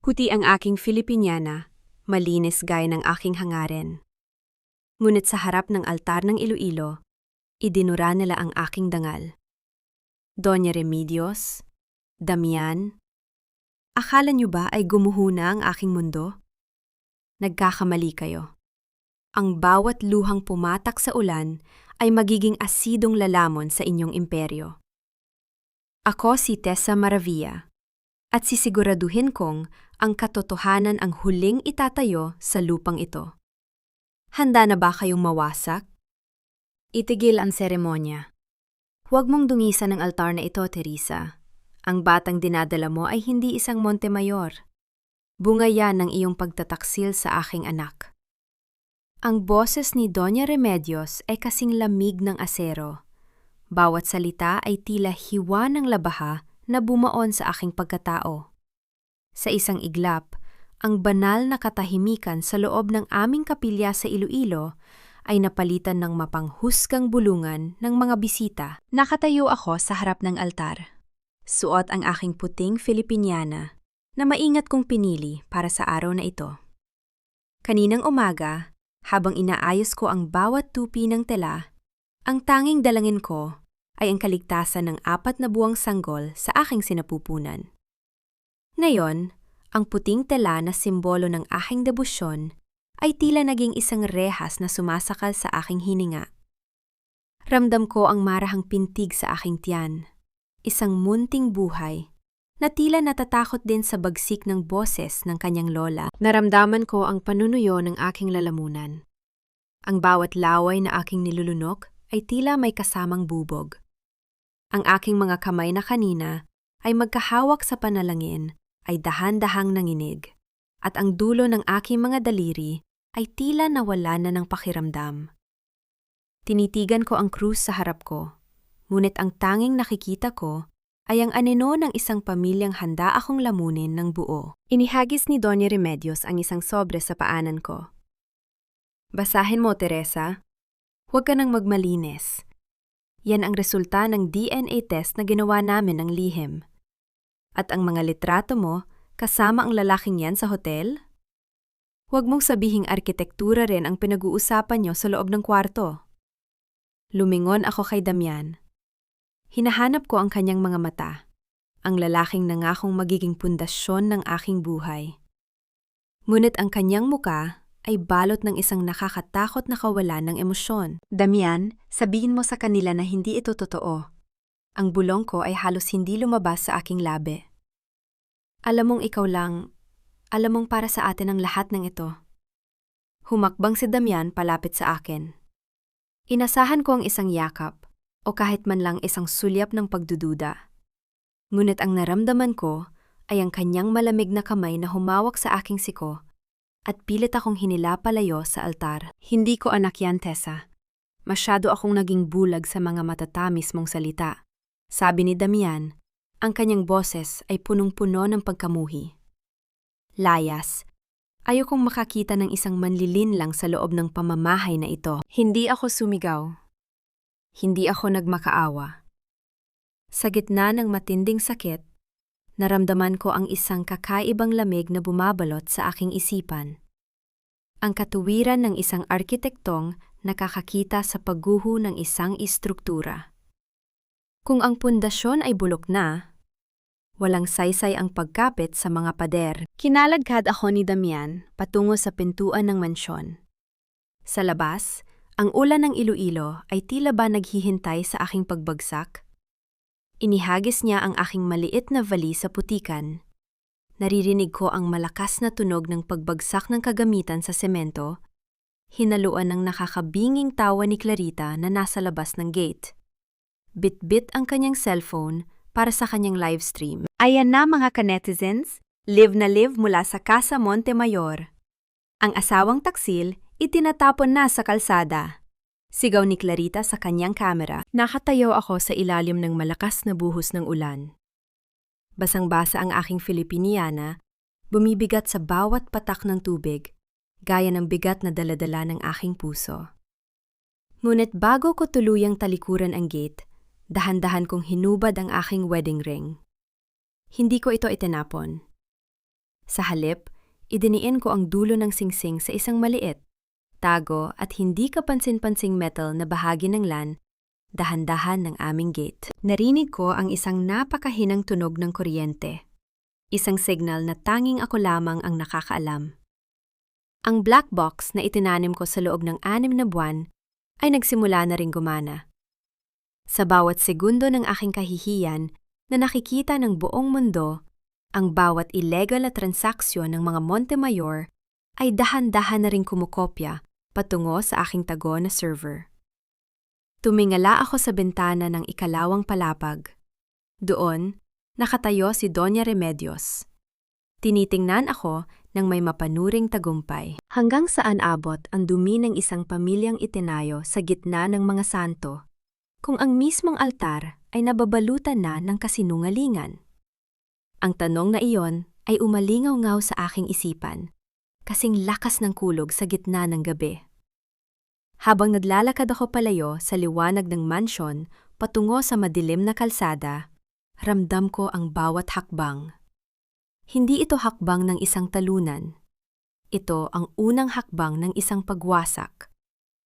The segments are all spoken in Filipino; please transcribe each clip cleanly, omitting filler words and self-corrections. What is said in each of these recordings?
Puti ang aking Filipiniana, malinis gaya ng aking hangarin. Ngunit sa harap ng altar ng Iloilo, idinura nila ang aking dangal. Doña Remedios, Damian, akala niyo ba ay gumuhuna ang aking mundo? Nagkakamali kayo. Ang bawat luhang pumatak sa ulan ay magiging asidong lalamon sa inyong imperyo. Ako si Tessa Maravilla, at sisiguraduhin kong ang katotohanan ang huling itatayo sa lupang ito. Handa na ba kayong mawasak? Itigil ang seremonya. Huwag mong dungisan ang altar na ito, Teresa. Ang batang dinadala mo ay hindi isang Montemayor. Bunga yan ng iyong pagtataksil sa aking anak. Ang boses ni Doña Remedios ay kasing lamig ng asero. Bawat salita ay tila hiwa ng labaha na bumaon sa aking pagkatao. Sa isang iglap, ang banal na katahimikan sa loob ng aming kapilya sa Iloilo ay napalitan ng mapanghusgang bulungan ng mga bisita. Nakatayo ako sa harap ng altar. Suot ang aking puting Filipiniana na maingat kong pinili para sa araw na ito. Kaninang umaga, habang inaayos ko ang bawat tupi ng tela, ang tanging dalangin ko ay ang kaligtasan ng 4 na buwang sanggol sa aking sinapupunan. Ngayon, ang puting tela na simbolo ng aking debosyon ay tila naging isang rehas na sumasakal sa aking hininga. Ramdam ko ang marahang pintig sa aking tiyan, isang munting buhay na tila natatakot din sa bagsik ng boses ng kanyang lola. Naramdaman ko ang panunuyo ng aking lalamunan. Ang bawat laway na aking nilulunok ay tila may kasamang bubog. Ang aking mga kamay na kanina ay magkahawak sa panalangin ay dahan-dahang nanginig, at ang dulo ng aking mga daliri ay tila nawala na ng pakiramdam. Tinitigan ko ang krus sa harap ko, ngunit ang tanging nakikita ko ay ang anino ng isang pamilyang handa akong lamunin ng buo. Inihagis ni Doña Remedios ang isang sobre sa paanan ko. Basahin mo, Teresa. Huwag ka nang magmalinis. Yan ang resulta ng DNA test na ginawa namin ng lihim. At ang mga litrato mo, kasama ang lalaking yan sa hotel? Huwag mong sabihing arkitektura rin ang pinag-uusapan nyo sa loob ng kwarto. Lumingon ako kay Damian. Hinahanap ko ang kanyang mga mata, ang lalaking nangakong magiging pundasyon ng aking buhay. Ngunit ang kanyang muka ay balot ng isang nakakatakot na kawalan ng emosyon. Damian, sabihin mo sa kanila na hindi ito totoo. Ang bulong ko ay halos hindi lumabas sa aking labi. Alam mong ikaw lang, alam mong para sa atin ang lahat ng ito. Humakbang si Damian palapit sa akin. Inasahan ko ang isang yakap, o kahit man lang isang sulyap ng pagdududa. Ngunit ang naramdaman ko ay ang kanyang malamig na kamay na humawak sa aking siko at pilit akong hinilapalayo sa altar. Hindi ko anak yan, Tessa. Masyado akong naging bulag sa mga matatamis mong salita. Sabi ni Damian, ang kanyang boses ay punong-puno ng pagkamuhi. Layas, ayokong makakita ng isang manlilin lang sa loob ng pamamahay na ito. Hindi ako sumigaw. Hindi ako nagmakaawa. Sa gitna ng matinding sakit, naramdaman ko ang isang kakaibang lamig na bumabalot sa aking isipan. Ang katuwiran ng isang arkitektong nakakakita sa pagguho ng isang istruktura. Kung ang pundasyon ay bulok na, walang saysay ang pagkapit sa mga pader. Kinaladkad ako ni Damian patungo sa pintuan ng mansyon. Sa labas, ang ulan ng Iloilo ay tila ba naghihintay sa aking pagbagsak. Inihagis niya ang aking maliit na vali sa putikan. Naririnig ko ang malakas na tunog ng pagbagsak ng kagamitan sa semento, hinaluan ng nakakabinging tawa ni Clarita na nasa labas ng gate. Bit-bit ang kanyang cellphone para sa kanyang livestream. Ayan na mga ka-netizens, live na live mula sa Casa Montemayor. Ang asawang taksil itinatapon na sa kalsada. Sigaw ni Clarita sa kanyang kamera. Nakatayo ako sa ilalim ng malakas na buhos ng ulan. Basang-basa ang aking Filipiniana, bumibigat sa bawat patak ng tubig, gaya ng bigat na daladala ng aking puso. Ngunit bago ko tuluyang talikuran ang gate, dahan-dahan kong hinubad ang aking wedding ring. Hindi ko ito itinapon. Sa halip, idiniin ko ang dulo ng singsing sa isang maliit, tago at hindi kapansin-pansing metal na bahagi ng LAN, dahan-dahan ng aming gate. Narinig ko ang isang napakahinang tunog ng kuryente. Isang signal na tanging ako lamang ang nakakaalam. Ang black box na itinanim ko sa loob ng 6 na buwan ay nagsimula na ring gumana. Sa bawat segundo ng aking kahihiyan na nakikita ng buong mundo, ang bawat illegal na transaksyon ng mga Montemayor ay dahan-dahan na ring kumukopya patungo sa aking tago na server. Tumingala ako sa bintana ng ikalawang palapag. Doon, nakatayo si Doña Remedios. Tinitingnan ako ng may mapanuring tagumpay. Hanggang saan abot ang dumi ng isang pamilyang itinayo sa gitna ng mga santo, kung ang mismong altar ay nababalutan na ng kasinungalingan. Ang tanong na iyon ay umalingaw-ngaw sa aking isipan, kasing lakas ng kulog sa gitna ng gabi. Habang naglalakad ako palayo sa liwanag ng mansyon patungo sa madilim na kalsada, ramdam ko ang bawat hakbang. Hindi ito hakbang ng isang talunan. Ito ang unang hakbang ng isang pagwasak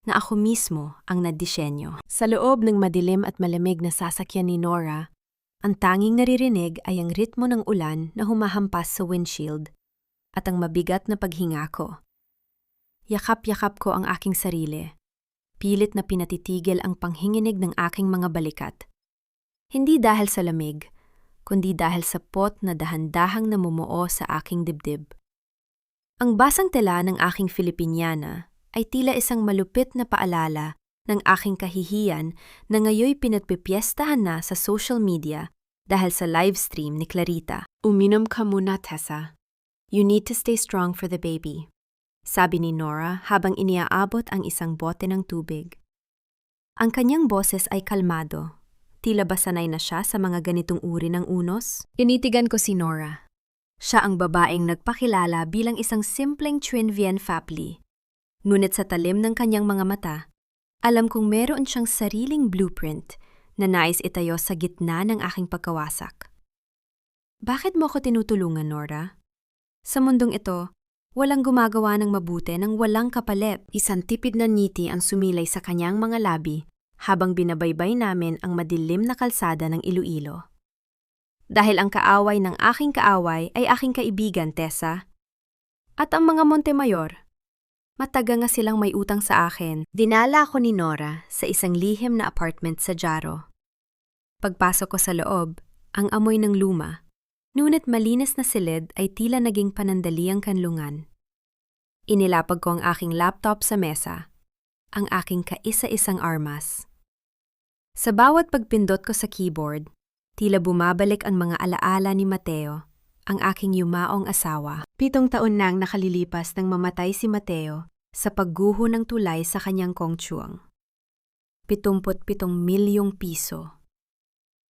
na ako mismo ang nadisenyo. Sa loob ng madilim at malamig na sasakyan ni Nora, ang tanging naririnig ay ang ritmo ng ulan na humahampas sa windshield at ang mabigat na paghinga ko. Yakap-yakap ko ang aking sarili. Pilit na pinatitigil ang panghinginig ng aking mga balikat. Hindi dahil sa lamig, kundi dahil sa pot na dahan-dahang namumuo sa aking dibdib. Ang basang tela ng aking Filipiniana ay tila isang malupit na paalala ng aking kahihiyan na ngayoy pinagpipiestahan na sa social media dahil sa livestream ni Clarita. Uminom ka muna, Tessa. You need to stay strong for the baby, sabi ni Nora habang iniaabot ang isang bote ng tubig. Ang kanyang boses ay kalmado. Tila ba sanay na siya sa mga ganitong uri ng unos? Tinitigan ko si Nora. Siya ang babaeng nagpakilala bilang isang simpleng Trinh Vien Phaply. Ngunit sa talim ng kanyang mga mata, alam kong meron siyang sariling blueprint na nais itayo sa gitna ng aking pagkawasak. Bakit mo ko tinutulungan, Nora? Sa mundong ito, walang gumagawa ng mabuti nang walang kapalit. Isang tipid na ngiti ang sumilay sa kanyang mga labi habang binabaybay namin ang madilim na kalsada ng Iloilo. Dahil ang kaaway ng aking kaaway ay aking kaibigan, Tessa. At ang mga Montemayor, mataga nga silang may utang sa akin. Dinala ako ni Nora sa isang lihim na apartment sa Jaro. Pagpasok ko sa loob, ang amoy ng luma, ngunit malinis na silid ay tila naging panandaliang kanlungan. Inilapag ko ang aking laptop sa mesa, ang aking kaisa-isang armas. Sa bawat pagpindot ko sa keyboard, tila bumabalik ang mga alaala ni Mateo, ang aking yumaong asawa. 7 taon nang nakalilipas nang mamatay si Mateo sa pagguho ng tulay sa kanyang kongtsuang. 77 milyong piso.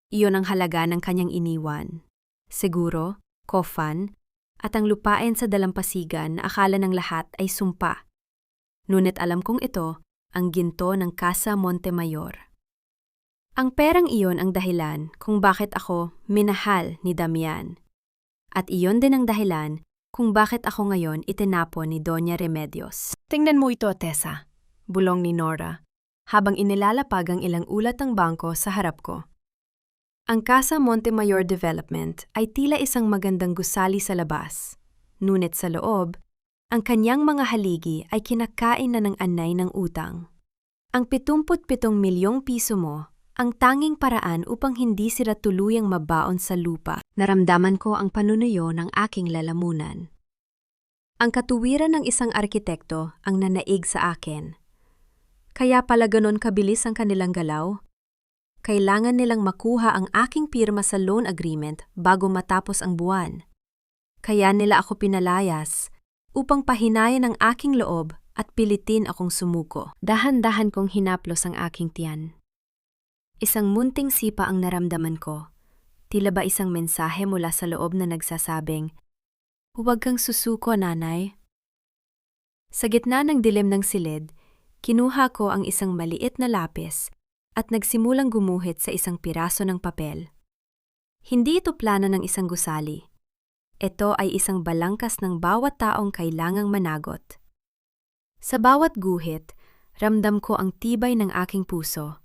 Iyon ang halaga ng kanyang iniwan. Seguro, kofan, at ang lupain sa dalampasigan na akala ng lahat ay sumpa. Ngunit alam kong ito ang ginto ng Casa Montemayor. Ang perang iyon ang dahilan kung bakit ako minahal ni Damian. At iyon din ang dahilan kung bakit ako ngayon itinapon ni Doña Remedios. Tingnan mo ito, Tessa, bulong ni Nora, habang inilalapag ang ilang ulat ng bangko sa harap ko. Ang Casa Montemayor Development ay tila isang magandang gusali sa labas, ngunit sa loob, ang kanyang mga haligi ay kinakain na ng anay ng utang. Ang 77 milyong piso mo, ang tanging paraan upang hindi sila tuluyang mabaon sa lupa. Naramdaman ko ang panunuyo ng aking lalamunan. Ang katuwiran ng isang arkitekto ang nanaig sa akin. Kaya pala ganon kabilis ang kanilang galaw? Kailangan nilang makuha ang aking pirma sa loan agreement bago matapos ang buwan. Kaya nila ako pinalayas upang pahinayan ang aking loob at pilitin akong sumuko. Dahan-dahan kong hinaplos ang aking tiyan. Isang munting sipa ang naramdaman ko. Tila ba isang mensahe mula sa loob na nagsasabing, "Huwag kang susuko, nanay." Sa gitna ng dilim ng silid, kinuha ko ang isang maliit na lapis at nagsimulang gumuhit sa isang piraso ng papel. Hindi ito plano ng isang gusali. Ito ay isang balangkas ng bawat taong kailangang managot. Sa bawat guhit, ramdam ko ang tibay ng aking puso.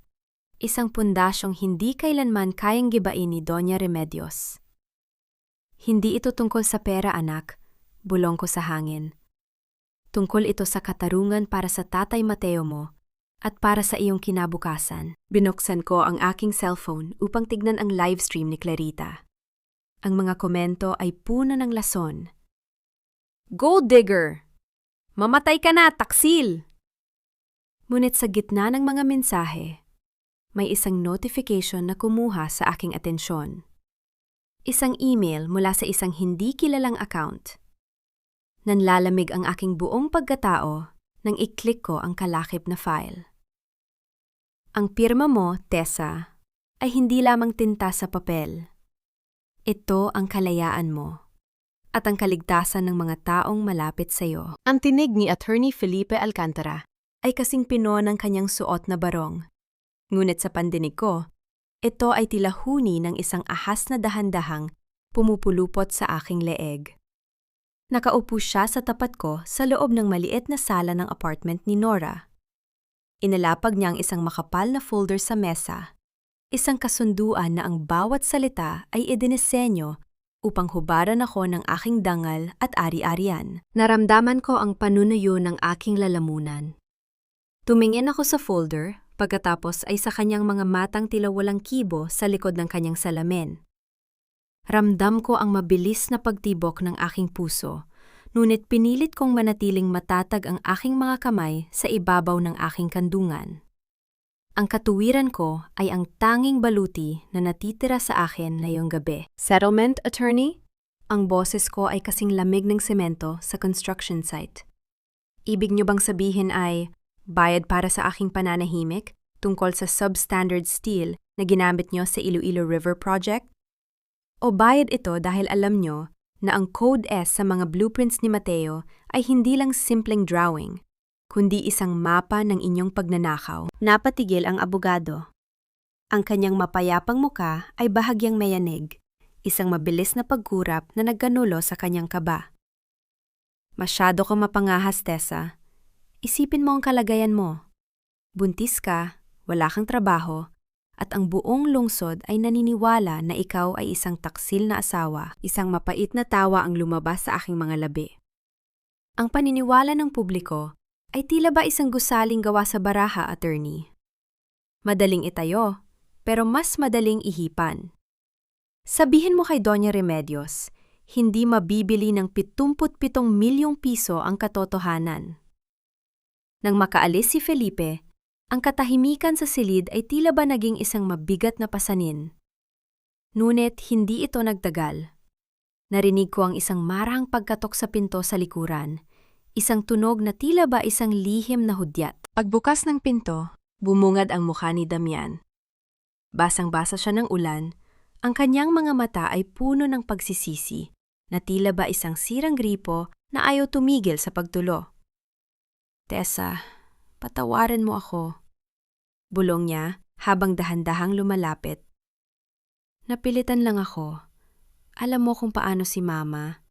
Isang pundasyong hindi kailanman kayang gibain ni Doña Remedios. Hindi ito tungkol sa pera, anak, bulong ko sa hangin. Tungkol ito sa katarungan para sa Tatay Mateo mo at para sa iyong kinabukasan. Binuksan ko ang aking cellphone upang tignan ang livestream ni Clarita. Ang mga komento ay puno ng lason. Gold digger! Mamatay ka na, taksil! Ngunit sa gitna ng mga mensahe, may isang notification na kumuha sa aking atensyon. Isang email mula sa isang hindi kilalang account. Nanlalamig ang aking buong pagkatao nang i-click ko ang kalakip na file. Ang pirma mo, Tessa, ay hindi lamang tinta sa papel. Ito ang kalayaan mo at ang kaligtasan ng mga taong malapit sa iyo. Ang tinig ni Attorney Felipe Alcantara ay kasing pino ng kanyang suot na barong. Ngunit sa pandinig ko, ito ay tila huni ng isang ahas na dahan-dahang pumupulupot sa aking leeg. Nakaupo siya sa tapat ko sa loob ng maliit na sala ng apartment ni Nora. Inalapag niya ang isang makapal na folder sa mesa, isang kasunduan na ang bawat salita ay idinisenyo upang hubaran ako ng aking dangal at ari-arian. Naramdaman ko ang panunuyo ng aking lalamunan. Tumingin ako sa folder, pagkatapos ay sa kanyang mga matang tila walang kibo sa likod ng kanyang salamin. Ramdam ko ang mabilis na pagtibok ng aking puso, ngunit pinilit kong manatiling matatag ang aking mga kamay sa ibabaw ng aking kandungan. Ang katuwiran ko ay ang tanging baluti na natitira sa akin ngayong gabi. Settlement, attorney? Ang boses ko ay kasing lamig ng semento sa construction site. Ibig niyo bang sabihin ay bayad para sa aking pananahimik tungkol sa substandard steel na ginamit niyo sa Iloilo River Project? O bayad ito dahil alam nyo na ang Code S sa mga blueprints ni Mateo ay hindi lang simpleng drawing, kundi isang mapa ng inyong pagnanakaw. Napatigil ang abogado. Ang kanyang mapayapang muka ay bahagyang mayanig, isang mabilis na pagkurap na nagkanulo sa kanyang kaba. Masyado kang mapangahas, Tessa. Isipin mo ang kalagayan mo. Buntis ka, wala kang trabaho, at ang buong lungsod ay naniniwala na ikaw ay isang taksil na asawa. Isang mapait na tawa ang lumabas sa aking mga labi. Ang paniniwala ng publiko ay tila ba isang gusaling gawa sa baraha, attorney. Madaling itayo, pero mas madaling ihipan. Sabihin mo kay Doña Remedios, hindi mabibili ng 77 milyong piso ang katotohanan. Nang makaalis si Felipe, ang katahimikan sa silid ay tila ba naging isang mabigat na pasanin. Ngunit hindi ito nagtagal. Narinig ko ang isang marahang pagkatok sa pinto sa likuran, isang tunog na tila ba isang lihim na hudyat. Pagbukas ng pinto, bumungad ang mukha ni Damian. Basang-basa siya ng ulan, ang kanyang mga mata ay puno ng pagsisisi, na tila ba isang sirang gripo na ayaw tumigil sa pagtulo. Tessa, patawarin mo ako. Bulong niya habang dahan-dahang lumalapit. Napilitan lang ako. Alam mo kung paano si Mama.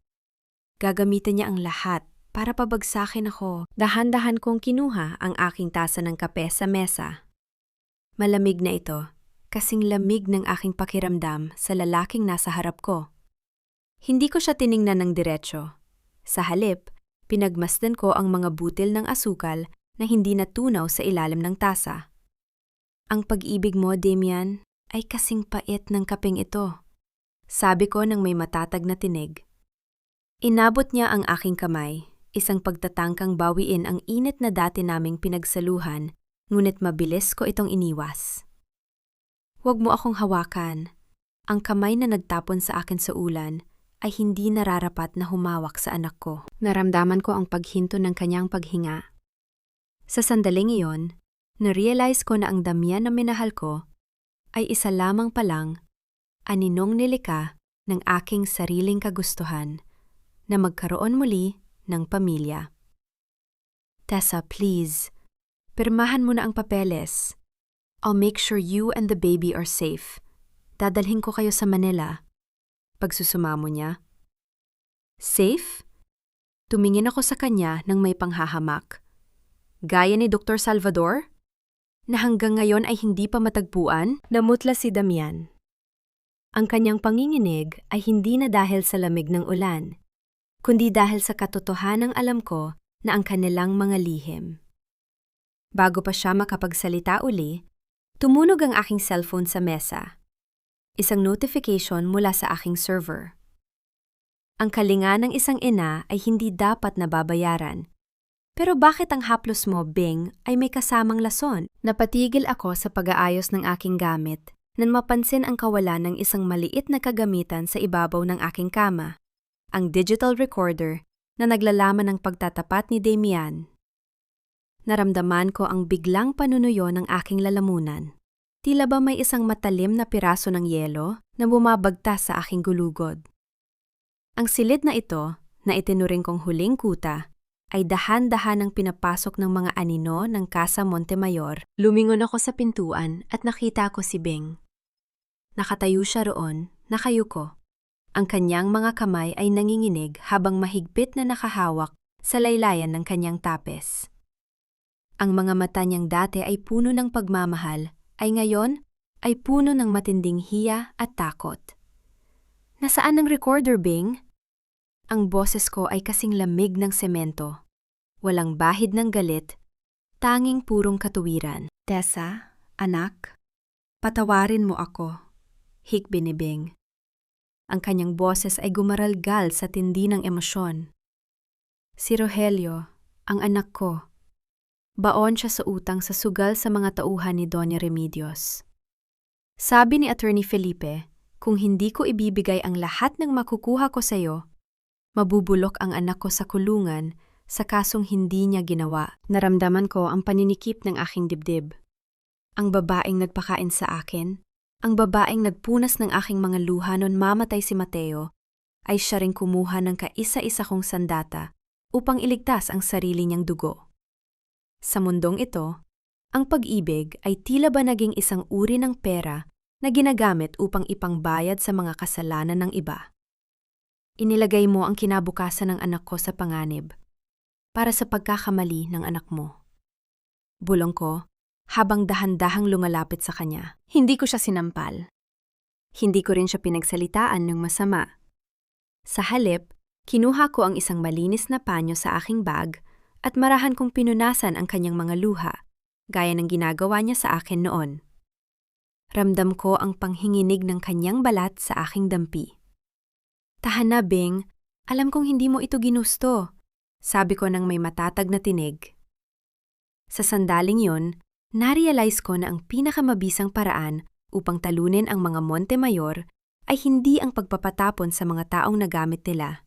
Gagamitin niya ang lahat para pabagsakin ako. Dahan-dahan kong kinuha ang aking tasa ng kape sa mesa. Malamig na ito, kasing lamig ng aking pakiramdam sa lalaking nasa harap ko. Hindi ko siya tiningnan ng diretsyo. Sa halip, pinagmasdan ko ang mga butil ng asukal na hindi natunaw sa ilalim ng tasa. Ang pag-ibig mo, Damian, ay kasing pait ng kapeng ito. Sabi ko nang may matatag na tinig. Inabot niya ang aking kamay, isang pagtatangkang bawiin ang init na dati naming pinagsaluhan, ngunit mabilis ko itong iniwas. Huwag mo akong hawakan. Ang kamay na nagtapon sa akin sa ulan ay hindi nararapat na humawak sa anak ko. Naramdaman ko ang paghinto ng kanyang paghinga. Sa sandaling iyon, na-realize ko na ang Damian na minahal ko ay isa lamang palang aninong nilika ng aking sariling kagustuhan na magkaroon muli ng pamilya. Tessa, please, pirmahan mo na ang papeles. I'll make sure you and the baby are safe. Dadalhin ko kayo sa Manila. Pagsusumamo niya. Safe? Tumingin ako sa kanya nang may panghahamak. Gaya ni Dr. Salvador? Na hanggang ngayon ay hindi pa matagpuan? Namutla si Damian. Ang kanyang panginginig ay hindi na dahil sa lamig ng ulan, kundi dahil sa katotohanang alam ko na ang kanilang mga lihim. Bago pa siya makapagsalita uli, tumunog ang aking cellphone sa mesa. Isang notification mula sa aking server. Ang kalinga ng isang ina ay hindi dapat nababayaran. Pero bakit ang haplos mo, Bing, ay may kasamang lason? Napatigil ako sa pag-aayos ng aking gamit nang mapansin ang kawalan ng isang maliit na kagamitan sa ibabaw ng aking kama, ang digital recorder na naglalaman ng pagtatapat ni Damian. Naramdaman ko ang biglang panunuyo ng aking lalamunan. Tila ba may isang matalim na piraso ng yelo na bumabagtas sa aking gulugod. Ang silid na ito, na itinuring kong huling kuta, ay dahan-dahan ang pinapasok ng mga anino ng Casa Montemayor. Lumingon ako sa pintuan at nakita ko si Bing. Nakatayo siya roon, nakayuko. Ang kanyang mga kamay ay nanginginig habang mahigpit na nakahawak sa laylayan ng kanyang tapes. Ang mga mata niyang dati ay puno ng pagmamahal, ay ngayon ay puno ng matinding hiya at takot. Nasaan ang recorder, Bing? Ang boses ko ay kasing lamig ng semento. Walang bahid ng galit, tanging purong katuwiran. Tessa, anak, patawarin mo ako. Hikbi ni Bing. Ang kanyang boses ay gumaralgal sa tindi ng emosyon. Si Rogelio, ang anak ko. Baon siya sa utang sa sugal sa mga tauhan ni Doña Remedios. Sabi ni Attorney Felipe, kung hindi ko ibibigay ang lahat ng makukuha ko sa iyo, mabubulok ang anak ko sa kulungan sa kasong hindi niya ginawa. Naramdaman ko ang paninikip ng aking dibdib. Ang babaeng nagpakain sa akin, ang babaeng nagpunas ng aking mga luha noon mamatay si Mateo, ay siya ring kumuha ng kaisa-isa kong sandata upang iligtas ang sarili niyang dugo. Sa mundong ito, ang pag-ibig ay tila ba naging isang uri ng pera na ginagamit upang ipangbayad sa mga kasalanan ng iba. Inilagay mo ang kinabukasan ng anak ko sa panganib para sa pagkakamali ng anak mo. Bulong ko habang dahan-dahang lumalapit sa kanya. Hindi ko siya sinampal. Hindi ko rin siya pinagsalitaan ng masama. Sa halip, kinuha ko ang isang malinis na panyo sa aking bag at marahan kong pinunasan ang kanyang mga luha, gaya ng ginagawa niya sa akin noon. Ramdam ko ang panghinginig ng kanyang balat sa aking dampi. Tahan na, Bing. Alam kong hindi mo ito ginusto, sabi ko nang may matatag na tinig. Sa sandaling yon, narealize ko na ang pinakamabisang paraan upang talunin ang mga Montemayor ay hindi ang pagpapatapon sa mga taong nagamit nila,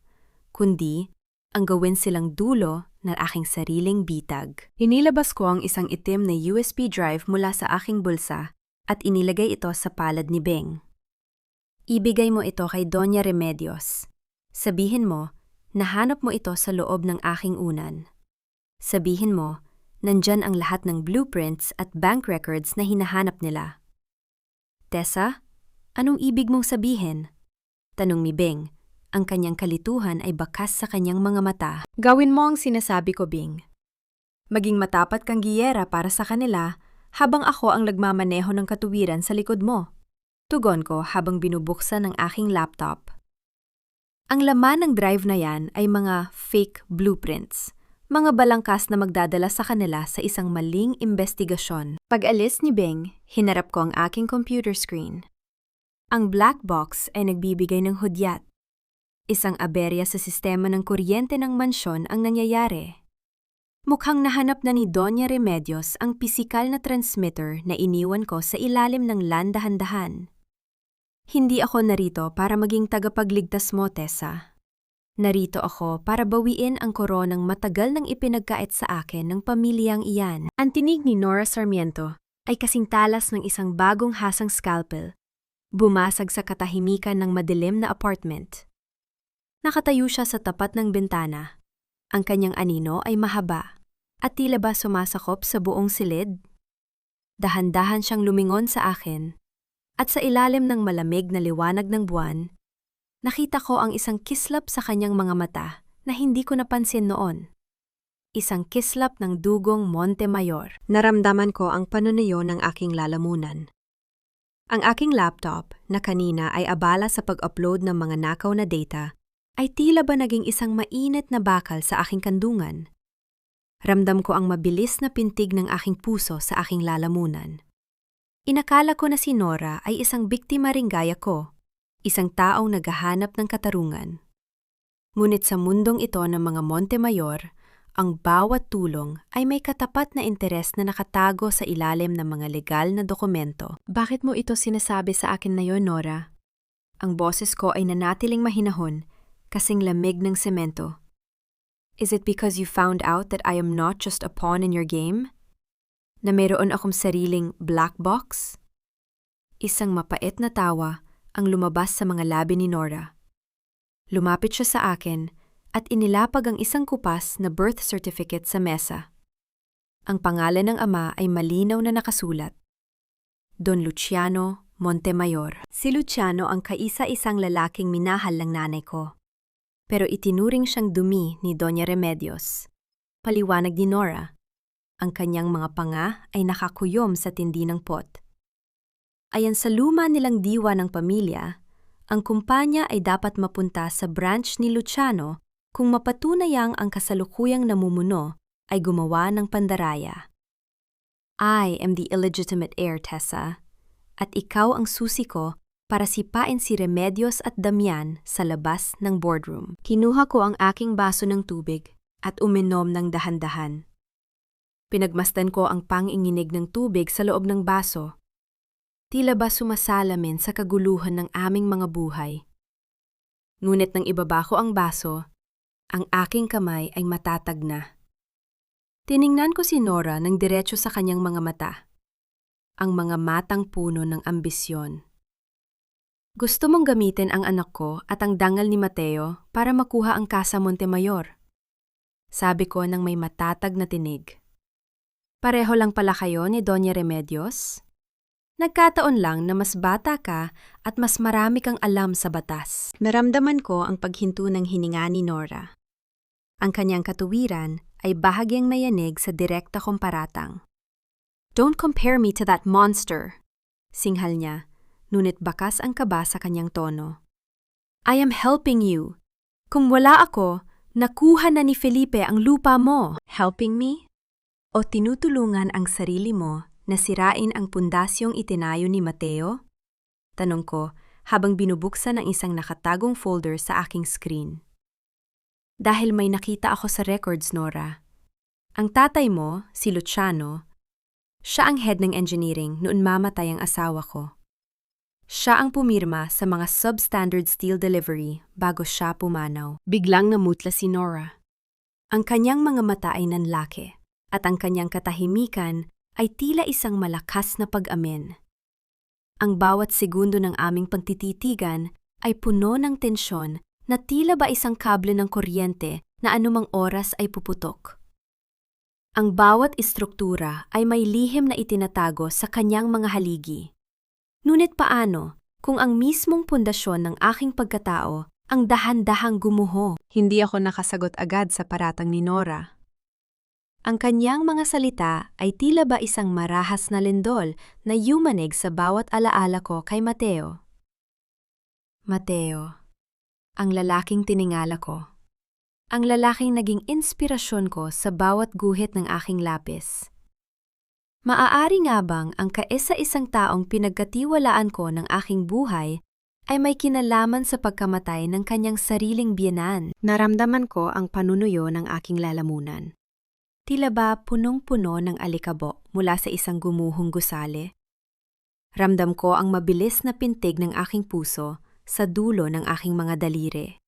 kundi ang gawin silang dulo ng aking sariling bitag. Inilabas ko ang isang itim na USB drive mula sa aking bulsa at inilagay ito sa palad ni Bing. Ibigay mo ito kay Doña Remedios. Sabihin mo, nahanap mo ito sa loob ng aking unan. Sabihin mo, nandyan ang lahat ng blueprints at bank records na hinahanap nila. Tessa, anong ibig mong sabihin? Tanong ni Bing. Ang kanyang kalituhan ay bakas sa kanyang mga mata. Gawin mo ang sinasabi ko, Bing. Maging matapat kang giyera para sa kanila habang ako ang nagmamaneho ng katuwiran sa likod mo. Tugon ko habang binubuksan ang aking laptop. Ang laman ng drive na yan ay mga fake blueprints, mga balangkas na magdadala sa kanila sa isang maling investigasyon. Pag-alis ni Bing, hinarap ko ang aking computer screen. Ang black box ay nagbibigay ng hudyat. Isang aberya sa sistema ng kuryente ng mansyon ang nangyayari. Mukhang nahanap na ni Doña Remedios ang pisikal na transmitter na iniwan ko sa ilalim ng landahan-dahan. Hindi ako narito para maging tagapagligtas mo, Tessa. Narito ako para bawiin ang koronang matagal nang ipinagkait sa akin ng pamilyang iyan. Ang tinig ni Nora Sarmiento ay kasing talas ng isang bagong hasang scalpel. Bumasag sa katahimikan ng madilim na apartment. Nakatayo siya sa tapat ng bintana. Ang kanyang anino ay mahaba at tila ba sumasakop sa buong silid. Dahan-dahan siyang lumingon sa akin at sa ilalim ng malamig na liwanag ng buwan, Nakita ko ang isang kislap sa kanyang mga mata na hindi ko napansin noon. Isang kislap ng dugong Montemayor. Naramdaman ko ang panunuyo ng aking lalamunan. Ang aking laptop, na kanina ay abala sa pag-upload ng mga nakaw na data, ay tila ba naging isang mainit na bakal sa aking kandungan. Ramdam ko ang mabilis na pintig ng aking puso sa aking lalamunan. Inakala ko na si Nora ay isang biktima ring gaya ko, isang taong naghahanap ng katarungan. Ngunit sa mundong ito ng mga Montemayor, ang bawat tulong ay may katapat na interes na nakatago sa ilalim ng mga legal na dokumento. Bakit mo ito sinasabi sa akin na yon, Nora? Ang boses ko ay nanatiling mahinahon, kasing lamig ng semento. Is it because you found out that I am not just a pawn in your game? Na mayroon akong sariling black box? Isang mapait na tawa ang lumabas sa mga labi ni Nora. Lumapit siya sa akin at inilapag ang isang kupas na birth certificate sa mesa. Ang pangalan ng ama ay malinaw na nakasulat. Don Luciano Montemayor. Si Luciano ang kaisa-isang lalaking minahal ng nanay ko. Pero itinuring siyang dumi ni Doña Remedios. Paliwanag ni Nora. Ang kanyang mga panga ay nakakuyom sa tindi ng pot. Ayon sa luma nilang diwa ng pamilya, ang kumpanya ay dapat mapunta sa branch ni Luciano kung mapatunayang ang kasalukuyang namumuno ay gumawa ng pandaraya. I am the illegitimate heir, Tessa, at ikaw ang susi ko para sipain si Remedios at Damian sa labas ng boardroom. Kinuha ko ang aking baso ng tubig at uminom ng dahan-dahan. Pinagmasdan ko ang panginginig ng tubig sa loob ng baso. Tila ba sumasalamin sa kaguluhan ng aming mga buhay. Ngunit nang ibaba ko ang baso, ang aking kamay ay matatag na. Tiningnan ko si Nora ng diretso sa kanyang mga mata. Ang mga matang puno ng ambisyon. Gusto mong gamitin ang anak ko at ang dangal ni Mateo para makuha ang Casa Montemayor. Sabi ko nang may matatag na tinig. Pareho lang pala kayo ni Doña Remedios? Nagkataon lang na mas bata ka at mas marami kang alam sa batas. Naramdaman ko ang paghinto ng hininga ni Nora. Ang kanyang katuwiran ay bahagyang nayanig sa direkta kong paratang. Don't compare me to that monster, singhal niya, ngunit bakas ang kaba sa kanyang tono. I am helping you. Kung wala ako, nakuha na ni Felipe ang lupa mo. Helping me? O tinutulungan ang sarili mo na sirain ang pundasyong itinayo ni Mateo? Tanong ko habang binubuksan ang isang nakatagong folder sa aking screen. Dahil may nakita ako sa records, Nora. Ang tatay mo, si Luciano, siya ang head ng engineering noon mamatay ang asawa ko. Siya ang pumirma sa mga substandard steel delivery bago siya pumanaw. Biglang namutla si Nora. Ang kanyang mga mata ay nanlaki at ang kanyang katahimikan ay tila isang malakas na pag-amin. Ang bawat segundo ng aming pagtititigan ay puno ng tensyon na tila ba isang kable ng kuryente na anumang oras ay puputok. Ang bawat istruktura ay may lihim na itinatago sa kanyang mga haligi. Ngunit paano kung ang mismong pundasyon ng aking pagkatao ang dahan-dahang gumuho? Hindi ako nakasagot agad sa paratang ni Nora. Ang kanyang mga salita ay tila ba isang marahas na lindol na yumanig sa bawat alaala ko kay Mateo. Mateo, ang lalaking tiningala ko. Ang lalaking naging inspirasyon ko sa bawat guhit ng aking lapis. Maaari nga bang ang kaisa-isang taong pinagkatiwalaan ko ng aking buhay ay may kinalaman sa pagkamatay ng kanyang sariling biyenan? Naramdaman ko ang panunuyo ng aking lalamunan. Tila ba punong-puno ng alikabok mula sa isang gumuhong gusali? Ramdam ko ang mabilis na pintig ng aking puso sa dulo ng aking mga daliri.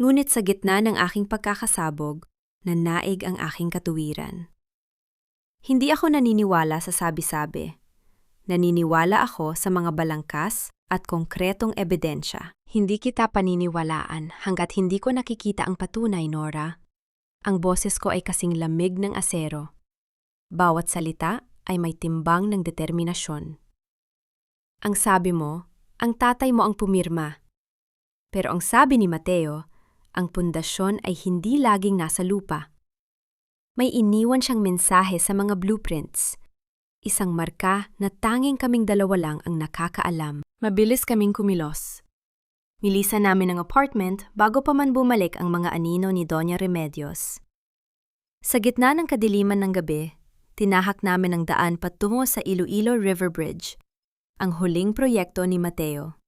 Ngunit sa gitna ng aking pagkakasabog, nanaig ang aking katuwiran. Hindi ako naniniwala sa sabi-sabi. Naniniwala ako sa mga balangkas at konkretong ebidensya. Hindi kita paniniwalaan hanggat hindi ko nakikita ang patunay, Nora. Ang boses ko ay kasing lamig ng asero. Bawat salita ay may timbang ng determinasyon. Ang sabi mo, ang tatay mo ang pumirma. Pero ang sabi ni Mateo, ang pundasyon ay hindi laging nasa lupa. May iniwan siyang mensahe sa mga blueprints. Isang marka na tanging kaming dalawa lang ang nakakaalam. Mabilis kaming kumilos. Nilisan namin ang apartment bago pa man bumalik ang mga anino ni Doña Remedios. Sa gitna ng kadiliman ng gabi, tinahak namin ang daan patungo sa Iloilo River Bridge, ang huling proyekto ni Mateo.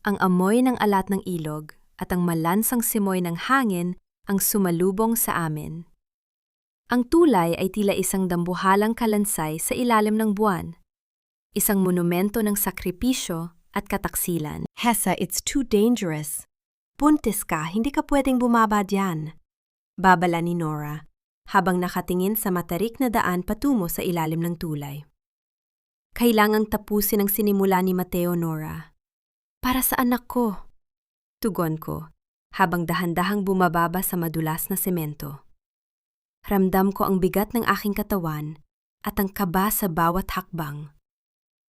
Ang amoy ng alat ng ilog at ang malansang simoy ng hangin ang sumalubong sa amin. Ang tulay ay tila isang dambuhalang kalansay sa ilalim ng buwan, isang monumento ng sakripisyo at kataksilan. Hessa, it's too dangerous. Buntis ka, hindi ka pwedeng bumaba diyan. Babala ni Nora, habang nakatingin sa matarik na daan patungo sa ilalim ng tulay. Kailangang tapusin ang sinimula ni Mateo, Nora. Para sa anak ko. Tugon ko, habang dahan-dahang bumababa sa madulas na semento. Ramdam ko ang bigat ng aking katawan at ang kaba sa bawat hakbang.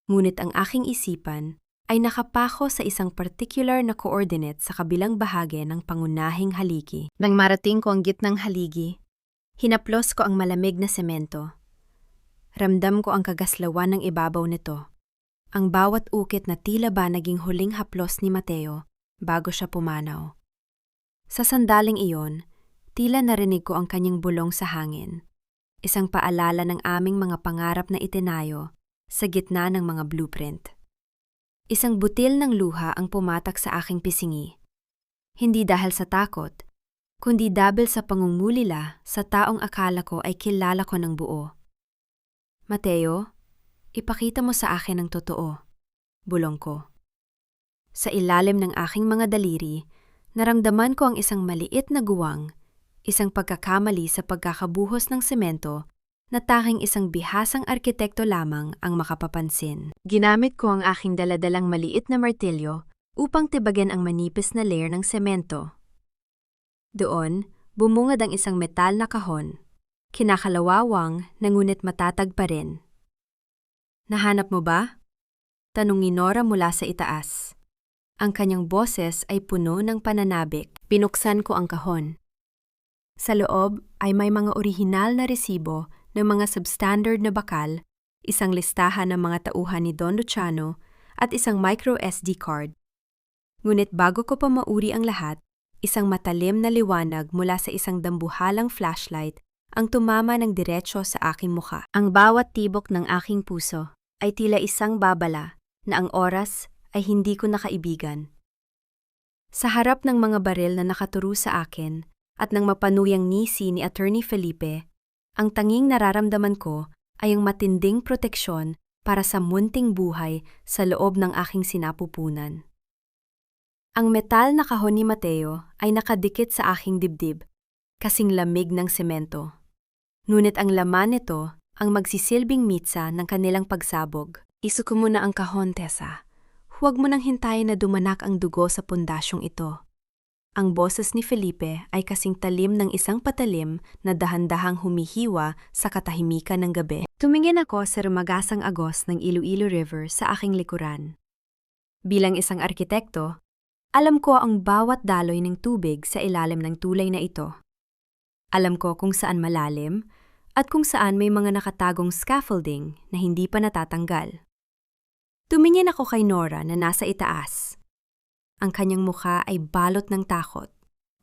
Ngunit ang aking isipan ay nakapako sa isang particular na coordinate sa kabilang bahagi ng pangunahing haligi. Nang marating ko ang gitnang haligi, hinaplos ko ang malamig na semento. Ramdam ko ang kagaslawan ng ibabaw nito. Ang bawat ukit na tila ba naging huling haplos ni Mateo bago siya pumanaw. Sa sandaling iyon, tila narinig ko ang kanyang bulong sa hangin. Isang paalala ng aming mga pangarap na itinayo sa gitna ng mga blueprint. Isang butil ng luha ang pumatak sa aking pisingi. Hindi dahil sa takot, kundi dahil sa pangungulila sa taong akala ko ay kilala ko ng buo. Mateo, ipakita mo sa akin ang totoo, bulong ko. Sa ilalim ng aking mga daliri, naramdaman ko ang isang maliit na guwang, isang pagkakamali sa pagkakabuhos ng semento na tanging isang bihasang arkitekto lamang ang makapapansin. Ginamit ko ang aking daladalang maliit na martilyo upang tibagin ang manipis na layer ng semento. Doon, bumungad ang isang metal na kahon, kinakalawawang na ngunit matatag pa rin. Nahanap mo ba? Tanong ni Nora mula sa itaas. Ang kanyang boses ay puno ng pananabik. Binuksan ko ang kahon. Sa loob ay may mga orihinal na resibo ng mga substandard na bakal, isang listahan ng mga tauhan ni Don Luciano at isang micro SD card. Ngunit bago ko pa mauri ang lahat, isang matalim na liwanag mula sa isang dambuhalang flashlight ang tumama ng diretsyo sa aking mukha. Ang bawat tibok ng aking puso ay tila isang babala na ang oras ay hindi ko nakaibigan. Sa harap ng mga baril na nakaturo sa akin at ng mapanuyang ngisi ni Attorney Felipe, ang tanging nararamdaman ko ay ang matinding proteksyon para sa munting buhay sa loob ng aking sinapupunan. Ang metal na kahon ni Mateo ay nakadikit sa aking dibdib, kasing lamig ng semento. Ngunit ang laman nito ang magsisilbing mitsa ng kanilang pagsabog. Isuko mo na ang kahon, Tessa. Huwag mo nang hintayin na dumanak ang dugo sa pundasyong ito. Ang boses ni Felipe ay kasing talim ng isang patalim na dahan-dahang humihiwa sa katahimikan ng gabi. Tumingin ako sa rumagasang agos ng Iloilo River sa aking likuran. Bilang isang arkitekto, alam ko ang bawat daloy ng tubig sa ilalim ng tulay na ito. Alam ko kung saan malalim at kung saan may mga nakatagong scaffolding na hindi pa natatanggal. Tumingin ako kay Nora na nasa itaas. Ang kanyang mukha ay balot ng takot,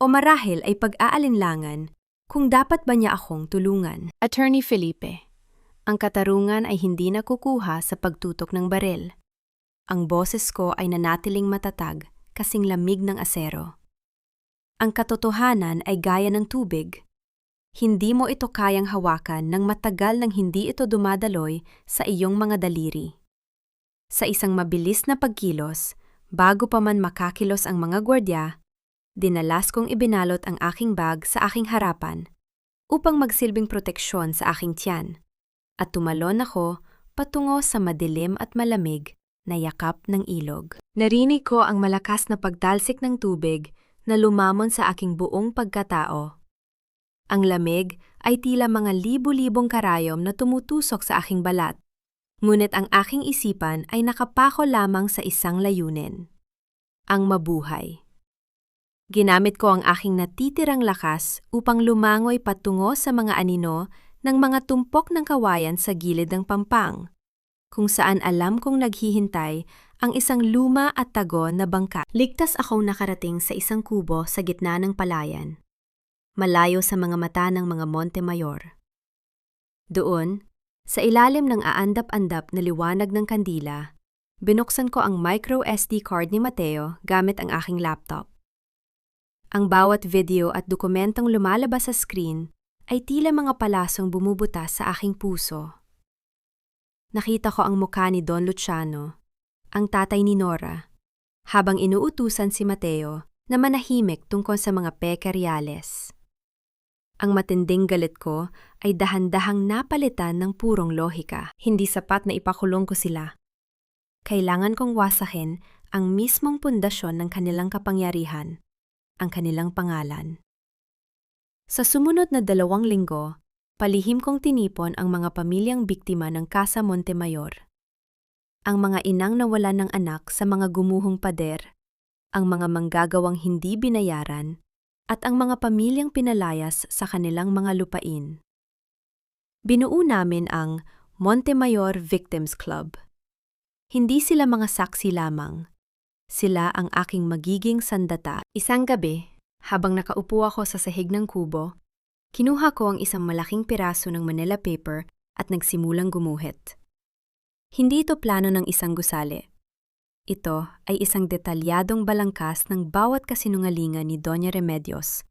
o marahil ay pag-aalinlangan kung dapat ba niya akong tulungan. Attorney Felipe, ang katarungan ay hindi nakukuha sa pagtutok ng baril. Ang boses ko ay nanatiling matatag kasing lamig ng asero. Ang katotohanan ay gaya ng tubig. Hindi mo ito kayang hawakan ng matagal nang hindi ito dumadaloy sa iyong mga daliri. Sa isang mabilis na pagkilos, bago pa man makakilos ang mga gwardya, dinalas kong ibinalot ang aking bag sa aking harapan upang magsilbing proteksyon sa aking tiyan, at tumalon ako patungo sa madilim at malamig na yakap ng ilog. Narinig ko ang malakas na pagtalsik ng tubig na lumamon sa aking buong pagkatao. Ang lamig ay tila mga libu-libong karayom na tumutusok sa aking balat. Ngunit ang aking isipan ay nakapako lamang sa isang layunin. Ang mabuhay. Ginamit ko ang aking natitirang lakas upang lumangoy patungo sa mga anino ng mga tumpok ng kawayan sa gilid ng pampang, kung saan alam kong naghihintay ang isang luma at tago na bangka. Ligtas akong nakarating sa isang kubo sa gitna ng palayan, malayo sa mga mata ng mga Monte Mayor. Doon, sa ilalim ng aandap-andap na liwanag ng kandila, binuksan ko ang micro SD card ni Mateo gamit ang aking laptop. Ang bawat video at dokumentong lumalabas sa screen ay tila mga palasong bumubutas sa aking puso. Nakita ko ang mukha ni Don Luciano, ang tatay ni Nora, habang inuutusan si Mateo na manahimik tungkol sa mga peke reales. Ang matinding galit ko ay dahan-dahang napalitan ng purong lohika. Hindi sapat na ipakulong ko sila. Kailangan kong wasakin ang mismong pundasyon ng kanilang kapangyarihan, ang kanilang pangalan. Sa sumunod na 2 linggo, palihim kong tinipon ang mga pamilyang biktima ng Casa Montemayor. Ang mga inang nawalan ng anak sa mga gumuhong pader, ang mga manggagawang hindi binayaran, at ang mga pamilyang pinalayas sa kanilang mga lupain. Binuo namin ang Montemayor Victims Club. Hindi sila mga saksi lamang. Sila ang aking magiging sandata. Isang gabi, habang nakaupo ako sa sahig ng kubo, kinuha ko ang isang malaking piraso ng Manila paper at nagsimulang gumuhit. Hindi ito plano ng isang gusali. Ito ay isang detalyadong balangkas ng bawat kasinungalingan ni Doña Remedios,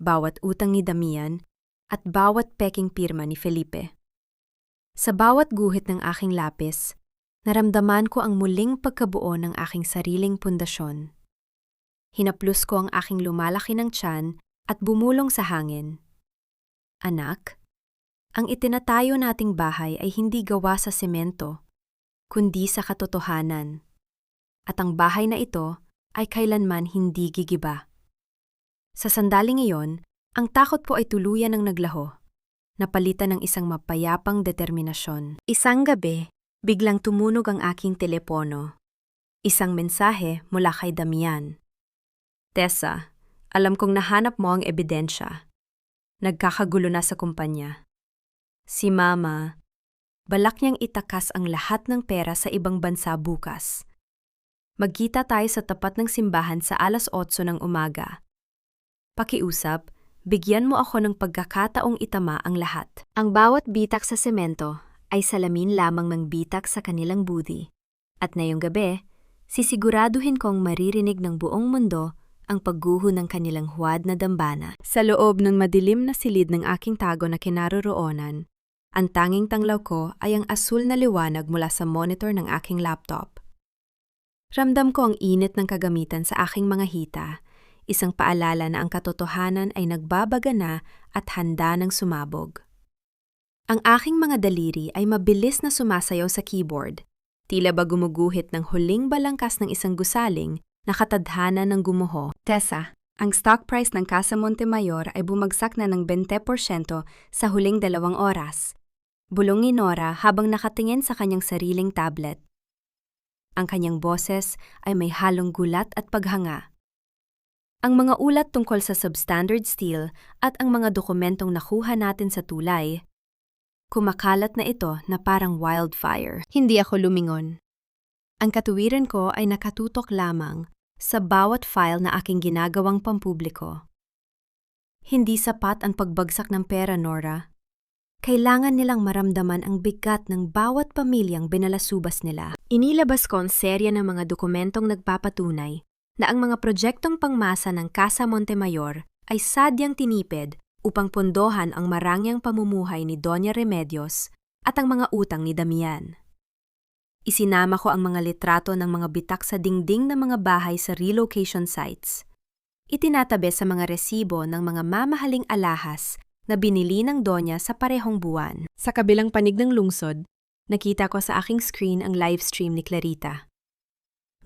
bawat utang ni Damian, at bawat peking pirma ni Felipe. Sa bawat guhit ng aking lapis, naramdaman ko ang muling pagkabuo ng aking sariling pundasyon. Hinaplos ko ang aking lumalaki ng tiyan at bumulong sa hangin. Anak, ang itinatayo nating bahay ay hindi gawa sa semento, kundi sa katotohanan. At ang bahay na ito ay kailanman hindi gigiba. Sa sandaling iyon, ang takot ko ay tuluyan ng naglaho, napalitan ng isang mapayapang determinasyon. Isang gabi, biglang tumunog ang aking telepono. Isang mensahe mula kay Damian. Tessa, alam kong nahanap mo ang ebidensya. Nagkakagulo na sa kumpanya. Si Mama, balak niyang itakas ang lahat ng pera sa ibang bansa bukas. Magkita tayo sa tapat ng simbahan sa 8:00 ng umaga. Pakiusap, bigyan mo ako ng pagkakataong itama ang lahat. Ang bawat bitak sa semento ay salamin lamang ng bitak sa kanilang budi. At ngayong gabi, sisiguraduhin kong maririnig ng buong mundo ang pagguho ng kanilang huwad na dambana. Sa loob ng madilim na silid ng aking tago na kinaroroonan, ang tanging tanglaw ko ay ang asul na liwanag mula sa monitor ng aking laptop. Ramdam ko ang init ng kagamitan sa aking mga hita, isang paalala na ang katotohanan ay nagbabaga na at handa ng sumabog. Ang aking mga daliri ay mabilis na sumasayaw sa keyboard, tila ba gumuguhit ng huling balangkas ng isang gusaling na katadhana ng gumuho. Tessa, ang stock price ng Casa Montemayor ay bumagsak na ng 20% sa huling 2 oras. Bulong ni Nora habang nakatingin sa kanyang sariling tablet. Ang kanyang boses ay may halong gulat at paghanga. Ang mga ulat tungkol sa substandard steel at ang mga dokumentong nakuha natin sa tulay, kumakalat na ito na parang wildfire. Hindi ako lumingon. Ang katuwiran ko ay nakatutok lamang sa bawat file na aking ginagawang pampubliko. Hindi sapat ang pagbagsak ng pera, Nora. Kailangan nilang maramdaman ang bigat ng bawat pamilyang binalasubas nila. Inilabas ko ang serya ng mga dokumentong nagpapatunay na ang mga proyektong pangmasa ng Casa Montemayor ay sadyang tinipid upang pondohan ang marangyang pamumuhay ni Doña Remedios at ang mga utang ni Damian. Isinama ko ang mga litrato ng mga bitak sa dingding ng mga bahay sa relocation sites. Itinatabi sa mga resibo ng mga mamahaling alahas na binili ng Donya sa parehong buwan. Sa kabilang panig ng lungsod, nakita ko sa aking screen ang live stream ni Clarita.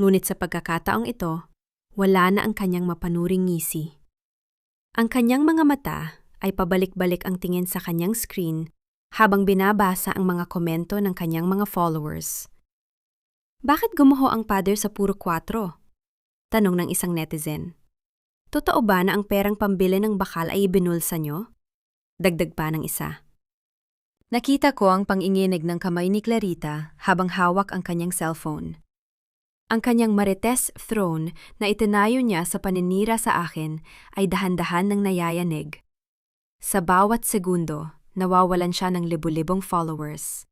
Ngunit sa pagkakataong ito, wala na ang kanyang mapanuring ngisi. Ang kanyang mga mata ay pabalik-balik ang tingin sa kanyang screen habang binabasa ang mga komento ng kanyang mga followers. Bakit gumuho ang pader sa puro 4? Tanong ng isang netizen. Totoo ba na ang perang pambili ng bakal ay ibinulsa nyo? Dagdag pa ng isa. Nakita ko ang panginginig ng kamay ni Clarita habang hawak ang kanyang cellphone. Ang kanyang marites throne na itinayo niya sa paninira sa akin ay dahan-dahan ng nayayanig. Sa bawat segundo, nawawalan siya ng libu-libong followers.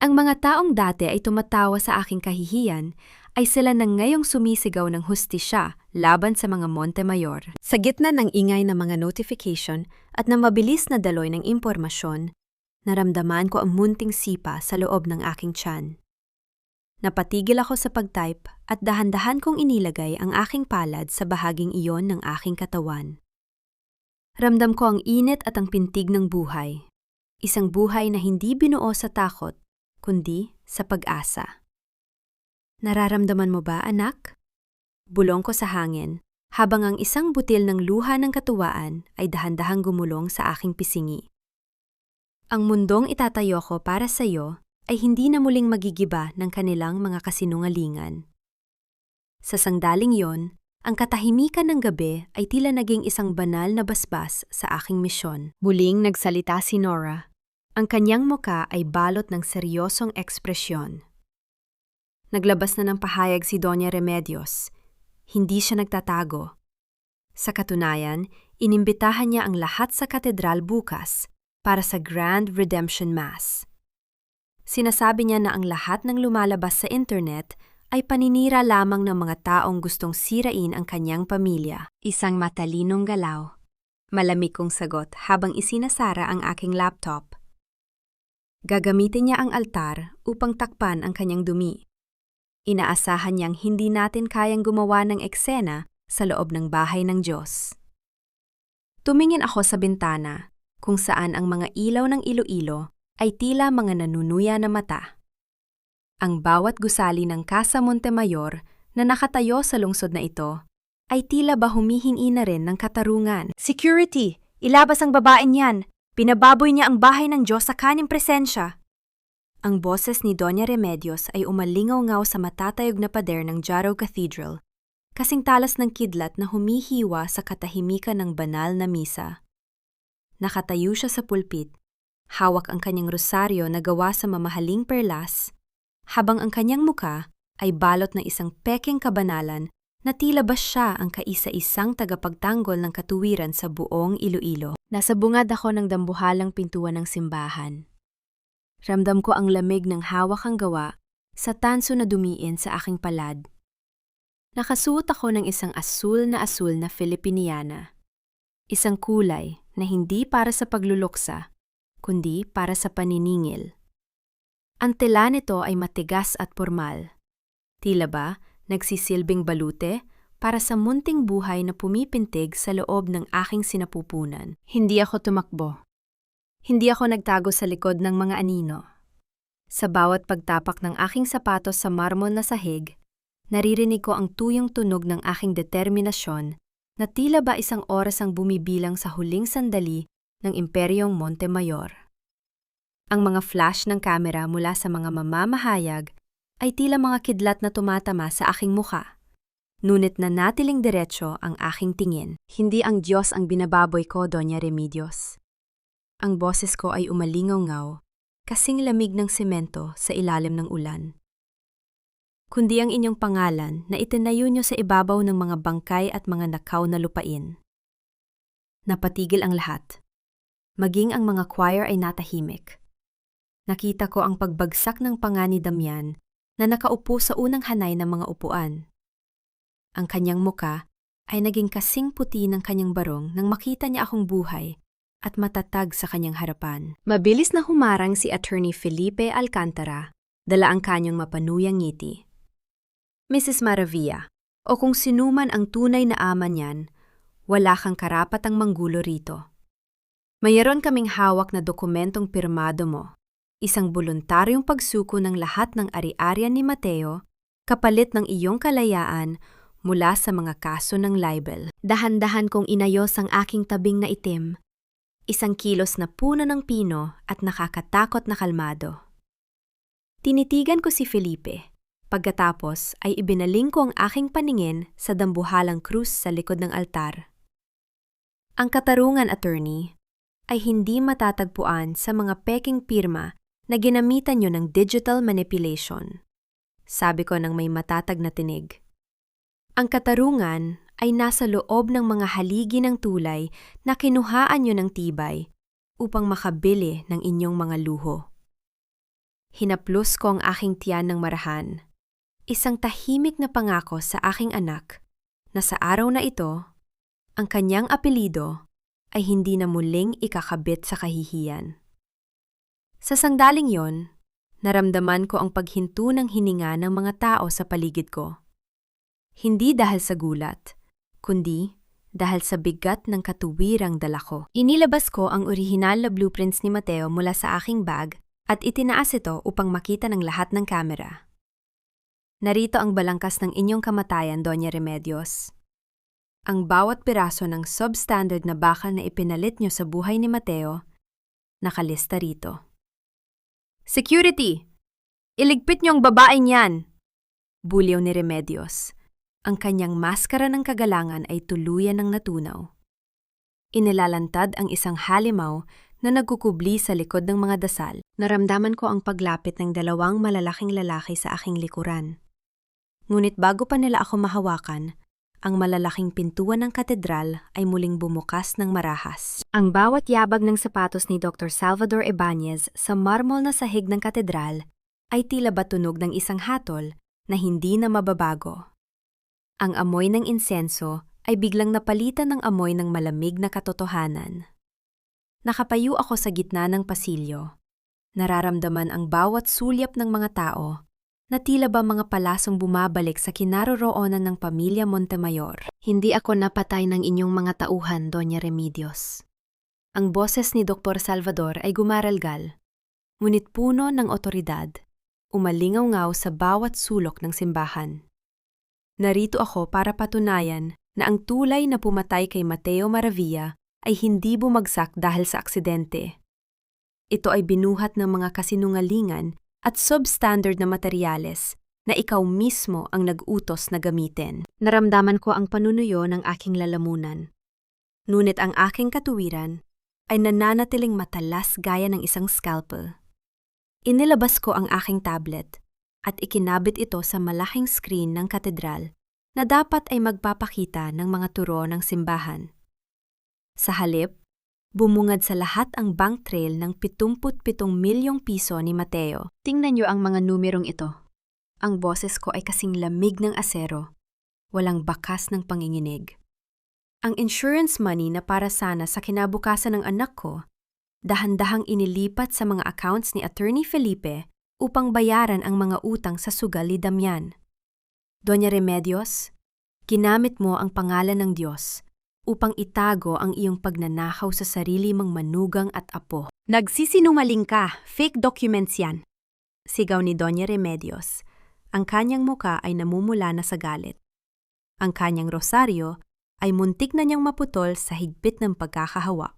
Ang mga taong dati ay tumatawa sa aking kahihiyan ay sila nang ngayong sumisigaw ng hustisya laban sa mga Montemayor. Sa gitna ng ingay ng mga notification at na mabilis na daloy ng impormasyon, naramdaman ko ang munting sipa sa loob ng aking tiyan. Napatigil ako sa pag-type at dahan-dahan kong inilagay ang aking palad sa bahaging iyon ng aking katawan. Ramdam ko ang init at ang pintig ng buhay. Isang buhay na hindi binuo sa takot, kundi sa pag-asa. Nararamdaman mo ba, anak? Bulong ko sa hangin, habang ang isang butil ng luha ng katuwaan ay dahan-dahang gumulong sa aking pisingi. Ang mundong itatayo ko para sa iyo ay hindi na muling magigiba ng kanilang mga kasinungalingan. Sa sangdaling yon, ang katahimikan ng gabi ay tila naging isang banal na basbas sa aking misyon. Muling nagsalita si Nora. Ang kanyang muka ay balot ng seryosong ekspresyon. Naglabas na ng pahayag si Doña Remedios. Hindi siya nagtatago. Sa katunayan, inimbitahan niya ang lahat sa katedral bukas para sa Grand Redemption Mass. Sinasabi niya na ang lahat ng lumalabas sa internet ay paninira lamang ng mga taong gustong sirain ang kanyang pamilya. Isang matalinong galaw. Malamig kong sagot habang isinasara ang aking laptop. Gagamitin niya ang altar upang takpan ang kanyang dumi. Inaasahan niyang hindi natin kayang gumawa ng eksena sa loob ng bahay ng Diyos. Tumingin ako sa bintana kung saan ang mga ilaw ng Iloilo ay tila mga nanunuya na mata. Ang bawat gusali ng Casa Montemayor na nakatayo sa lungsod na ito ay tila ba humihingi na rin ng katarungan. Security! Ilabas ang babaeng yan! Pinababoy niya ang bahay ng Diyos sa kanyang presensya! Ang boses ni Doña Remedios ay umalingaw-ngaw sa matatayog na pader ng Jarrow Cathedral, kasing talas ng kidlat na humihiwa sa katahimikan ng banal na misa. Nakatayo siya sa pulpit, hawak ang kanyang rosaryo na gawa sa mamahaling perlas, habang ang kanyang muka ay balot ng isang pekeng kabanalan na tila ba siya ang kaisa-isang tagapagtanggol ng katuwiran sa buong Iloilo. Nasa bungad ako ng dambuhalang pintuan ng simbahan. Ramdam ko ang lamig ng hawak ang gawa sa tanso na dumiin sa aking palad. Nakasuot ako ng isang asul na Filipiniana. Isang kulay na hindi para sa pagluluksa, kundi para sa paniningil. Ang tela nito ay matigas at pormal. Tila ba nagsisilbing balute para sa munting buhay na pumipintig sa loob ng aking sinapupunan. Hindi ako tumakbo. Hindi ako nagtago sa likod ng mga anino. Sa bawat pagtapak ng aking sapatos sa marmol na sahig, naririnig ko ang tuyong tunog ng aking determinasyon na tila ba isang oras ang bumibilang sa huling sandali ng Imperyong Montemayor. Ang mga flash ng kamera mula sa mga mamamahayag ay tila mga kidlat na tumatama sa aking muka. Ngunit nanatiling diretso ang aking tingin. Hindi ang Diyos ang binababoy ko, Doña Remedios. Ang boses ko ay umalingaw-ngaw, kasing lamig ng semento sa ilalim ng ulan. Kundi ang inyong pangalan na itinayo niyo sa ibabaw ng mga bangkay at mga nakaw na lupain. Napatigil ang lahat. Maging ang mga choir ay natahimik. Nakita ko ang pagbagsak ng panga ni Damian na nakaupo sa unang hanay ng mga upuan. Ang kanyang muka ay naging kasing puti ng kanyang barong nang makita niya akong buhay at matatag sa kanyang harapan. Mabilis na humarang si Attorney Felipe Alcantara, dala ang kanyang mapanuyang ngiti. Mrs. Maravilla, o kung sinuman ang tunay na ama niyan, wala kang karapatang manggulo rito. Mayroon kaming hawak na dokumentong pirmado mo, isang voluntaryong pagsuko ng lahat ng ari-arian ni Mateo, kapalit ng iyong kalayaan mula sa mga kaso ng libel. Dahan-dahan kong inayos ang aking tabing na itim, isang kilos na puno ng pino at nakakatakot na kalmado. Tinitigan ko si Felipe, Pagkatapos ay ibinaling ko ang aking paningin sa dambuhalang krus sa likod ng altar. Ang katarungan, attorney, ay hindi matatagpuan sa mga peking pirma na ginamitan nyo ng digital manipulation. Sabi ko ng may matatag na tinig. Ang katarungan ay nasa loob ng mga haligi ng tulay na kinuhaan nyo ng tibay upang makabili ng inyong mga luho. Hinaplos ko ang aking tiyan ng marahan, isang tahimik na pangako sa aking anak na sa araw na ito, ang kanyang apelido ay hindi na muling ikakabit sa kahihiyan. Sa sangdaling yon, naramdaman ko ang paghinto ng hininga ng mga tao sa paligid ko. Hindi dahil sa gulat, kundi dahil sa bigat ng katuwirang dala ko. Inilabas ko ang orihinal na blueprints ni Mateo mula sa aking bag at itinaas ito upang makita ng lahat ng kamera. Narito ang balangkas ng inyong kamatayan, Doña Remedios. Ang bawat piraso ng substandard na bakal na ipinalit nyo sa buhay ni Mateo, nakalista rito. Security! Iligpit niyo ang babaeng yan! Bulyaw ni Remedios. Ang kanyang maskara ng kagalangan ay tuluyan ng natunaw. Inilalantad ang isang halimaw na nagkukubli sa likod ng mga dasal. Naramdaman ko ang paglapit ng dalawang malalaking lalaki sa aking likuran. Ngunit bago pa nila ako mahawakan, ang malalaking pintuan ng katedral ay muling bumukas ng marahas. Ang bawat yabag ng sapatos ni Dr. Salvador Ibanez sa marmol na sahig ng katedral ay tila ba tunog ng isang hatol na hindi na mababago. Ang amoy ng insenso ay biglang napalitan ng amoy ng malamig na katotohanan. Nakapayo ako sa gitna ng pasilyo. Nararamdaman ang bawat sulyap ng mga tao na tila ba mga palasong bumabalik sa kinaroroonan ng pamilya Montemayor. Hindi ako napatay ng inyong mga tauhan, Doña Remedios. Ang boses ni Dr. Salvador ay gumaralgal, ngunit puno ng otoridad, umalingaw-ngaw sa bawat sulok ng simbahan. Narito ako para patunayan na ang tulay na pumatay kay Mateo Maravilla ay hindi bumagsak dahil sa aksidente. Ito ay binuhat ng mga kasinungalingan at substandard na materyales na ikaw mismo ang nag-utos na gamitin. Naramdaman ko ang panunuyo ng aking lalamunan. Ngunit ang aking katuwiran ay nananatiling matalas gaya ng isang scalpel. Inilabas ko ang aking tablet at ikinabit ito sa malaking screen ng katedral na dapat ay magpapakita ng mga turo ng simbahan. Sa halip, bumungad sa lahat ang bank trail ng 77 milyong piso ni Mateo. Tingnan niyo ang mga numerong ito. Ang boses ko ay kasing lamig ng asero. Walang bakas ng panginginig. Ang insurance money na para sana sa kinabukasan ng anak ko, dahan-dahang inilipat sa mga accounts ni Attorney Felipe upang bayaran ang mga utang sa sugal ni Damian. Doña Remedios, ginamit mo ang pangalan ng Diyos upang itago ang iyong pagnanakaw sa sarili mong manugang at apo. Nagsisinungaling ka, fake documents yan. Sigaw ni Doña Remedios. Ang kanyang muka ay namumula na sa galit. Ang kanyang rosaryo ay muntik na niyang maputol sa higpit ng pagkakahawa.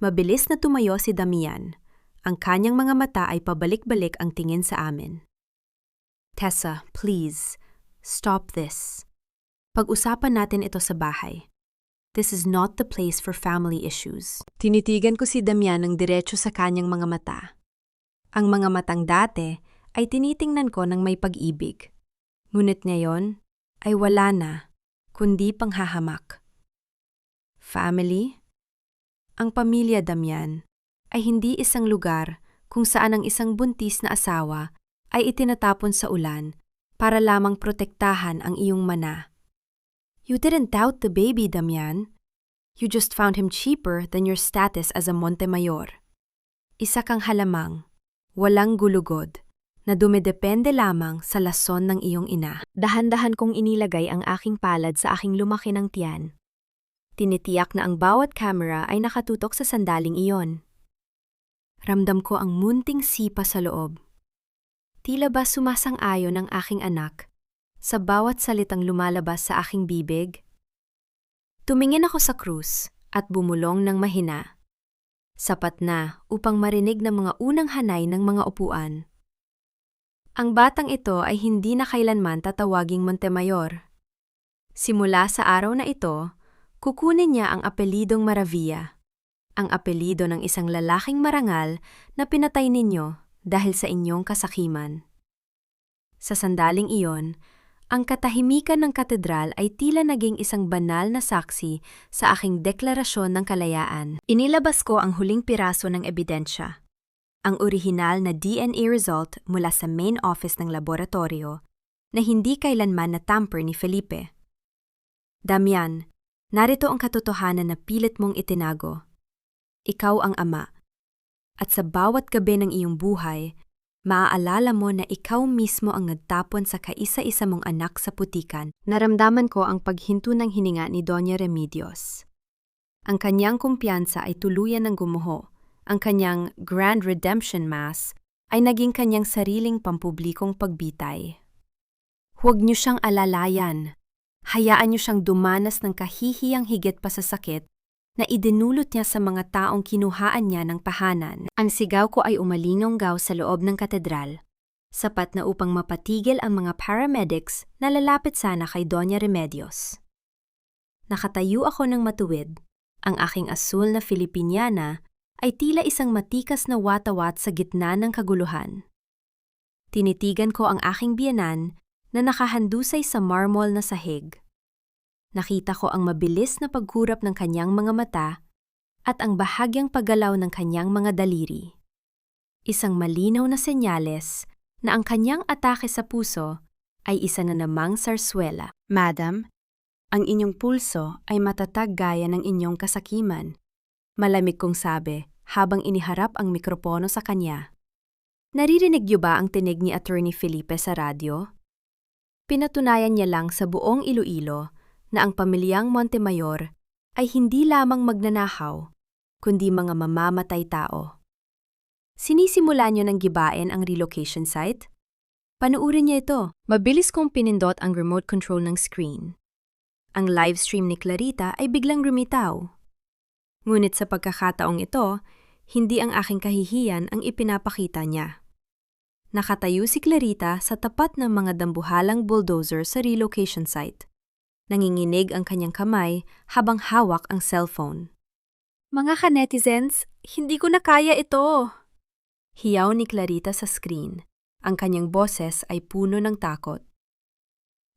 Mabilis na tumayo si Damian. Ang kanyang mga mata ay pabalik-balik ang tingin sa amin. Tessa, please, stop this. Pag-usapan natin ito sa bahay. This is not the place for family issues. Tinitigan ko si Damian ng diretso sa kanyang mga mata. Ang mga matang dati ay tinitingnan ko ng may pag-ibig. Ngunit ngayon ay wala na, kundi panghahamak. Family? Ang pamilya, Damian, ay hindi isang lugar kung saan ang isang buntis na asawa ay itinatapon sa ulan para lamang protektahan ang iyong mana. You didn't doubt the baby, Damian. You just found him cheaper than your status as a Montemayor. Isa kang halamang, walang gulugod, na dumidepende lamang sa lason ng iyong ina. Dahan-dahan kong inilagay ang aking palad sa aking lumaki ng tiyan. Tinitiyak na ang bawat camera ay nakatutok sa sandaling iyon. Ramdam ko ang munting sipa sa loob. Tila ba sumasang-ayon ang aking anak sa bawat salitang lumalabas sa aking bibig? Tumingin ako sa krus at bumulong ng mahina. Sapat na upang marinig ng mga unang hanay ng mga upuan. Ang batang ito ay hindi na kailanman tatawaging Montemayor. Simula sa araw na ito, kukunin niya ang apelidong Maravilla, ang apelido ng isang lalaking marangal na pinatay ninyo dahil sa inyong kasakiman. Sa sandaling iyon, ang katahimikan ng katedral ay tila naging isang banal na saksi sa aking deklarasyon ng kalayaan. Inilabas ko ang huling piraso ng ebidensya, ang orihinal na DNA result mula sa main office ng laboratorio na hindi kailanman na-tamper ni Felipe. Damian, narito ang katotohanan na pilit mong itinago. Ikaw ang ama. At sa bawat gabi ng iyong buhay, maaalala mo na ikaw mismo ang nagtapon sa kaisa-isa mong anak sa putikan. Naramdaman ko ang paghinto ng hininga ni Doña Remedios. Ang kanyang kumpiyansa ay tuluyan ng gumuho. Ang kanyang Grand Redemption Mass ay naging kanyang sariling pampublikong pagbitay. Huwag niyo siyang alalayan. Hayaan niyo siyang dumanas ng kahihiyang higit pa sa sakit na idinulot niya sa mga taong kinuhaan niya ng tahanan. Ang sigaw ko ay umalingonggaw sa loob ng katedral, sapat na upang mapatigil ang mga paramedics na lalapit sana kay Doña Remedios. Nakatayo ako ng matuwid. Ang aking asul na Filipiniana ay tila isang matikas na watawat sa gitna ng kaguluhan. Tinitigan ko ang aking biyenan na nakahandusay sa marmol na sahig. Nakita ko ang mabilis na paghurap ng kanyang mga mata at ang bahagyang paggalaw ng kanyang mga daliri. Isang malinaw na senyales na ang kanyang atake sa puso ay isa na namang sarswela. Madam, ang inyong pulso ay matatag gaya ng inyong kasakiman. Malamig kong sabi habang iniharap ang mikropono sa kanya. Naririnig niyo ba ang tinig ni Attorney Felipe sa radyo? Pinatunayan niya lang sa buong Iloilo na ang pamilyang Montemayor ay hindi lamang magnanakaw, kundi mga mamamatay tao. Sinisimula niyo ng gibain ang relocation site? Panuurin niya ito. Mabilis kong pinindot ang remote control ng screen. Ang livestream ni Clarita ay biglang lumitaw. Ngunit sa pagkakataong ito, hindi ang aking kahihiyan ang ipinapakita niya. Nakatayo si Clarita sa tapat ng mga dambuhalang bulldozer sa relocation site. Nanginginig ang kanyang kamay habang hawak ang cellphone. Mga ka-netizens, hindi ko na kaya ito! Hiyaw ni Clarita sa screen. Ang kanyang boses ay puno ng takot.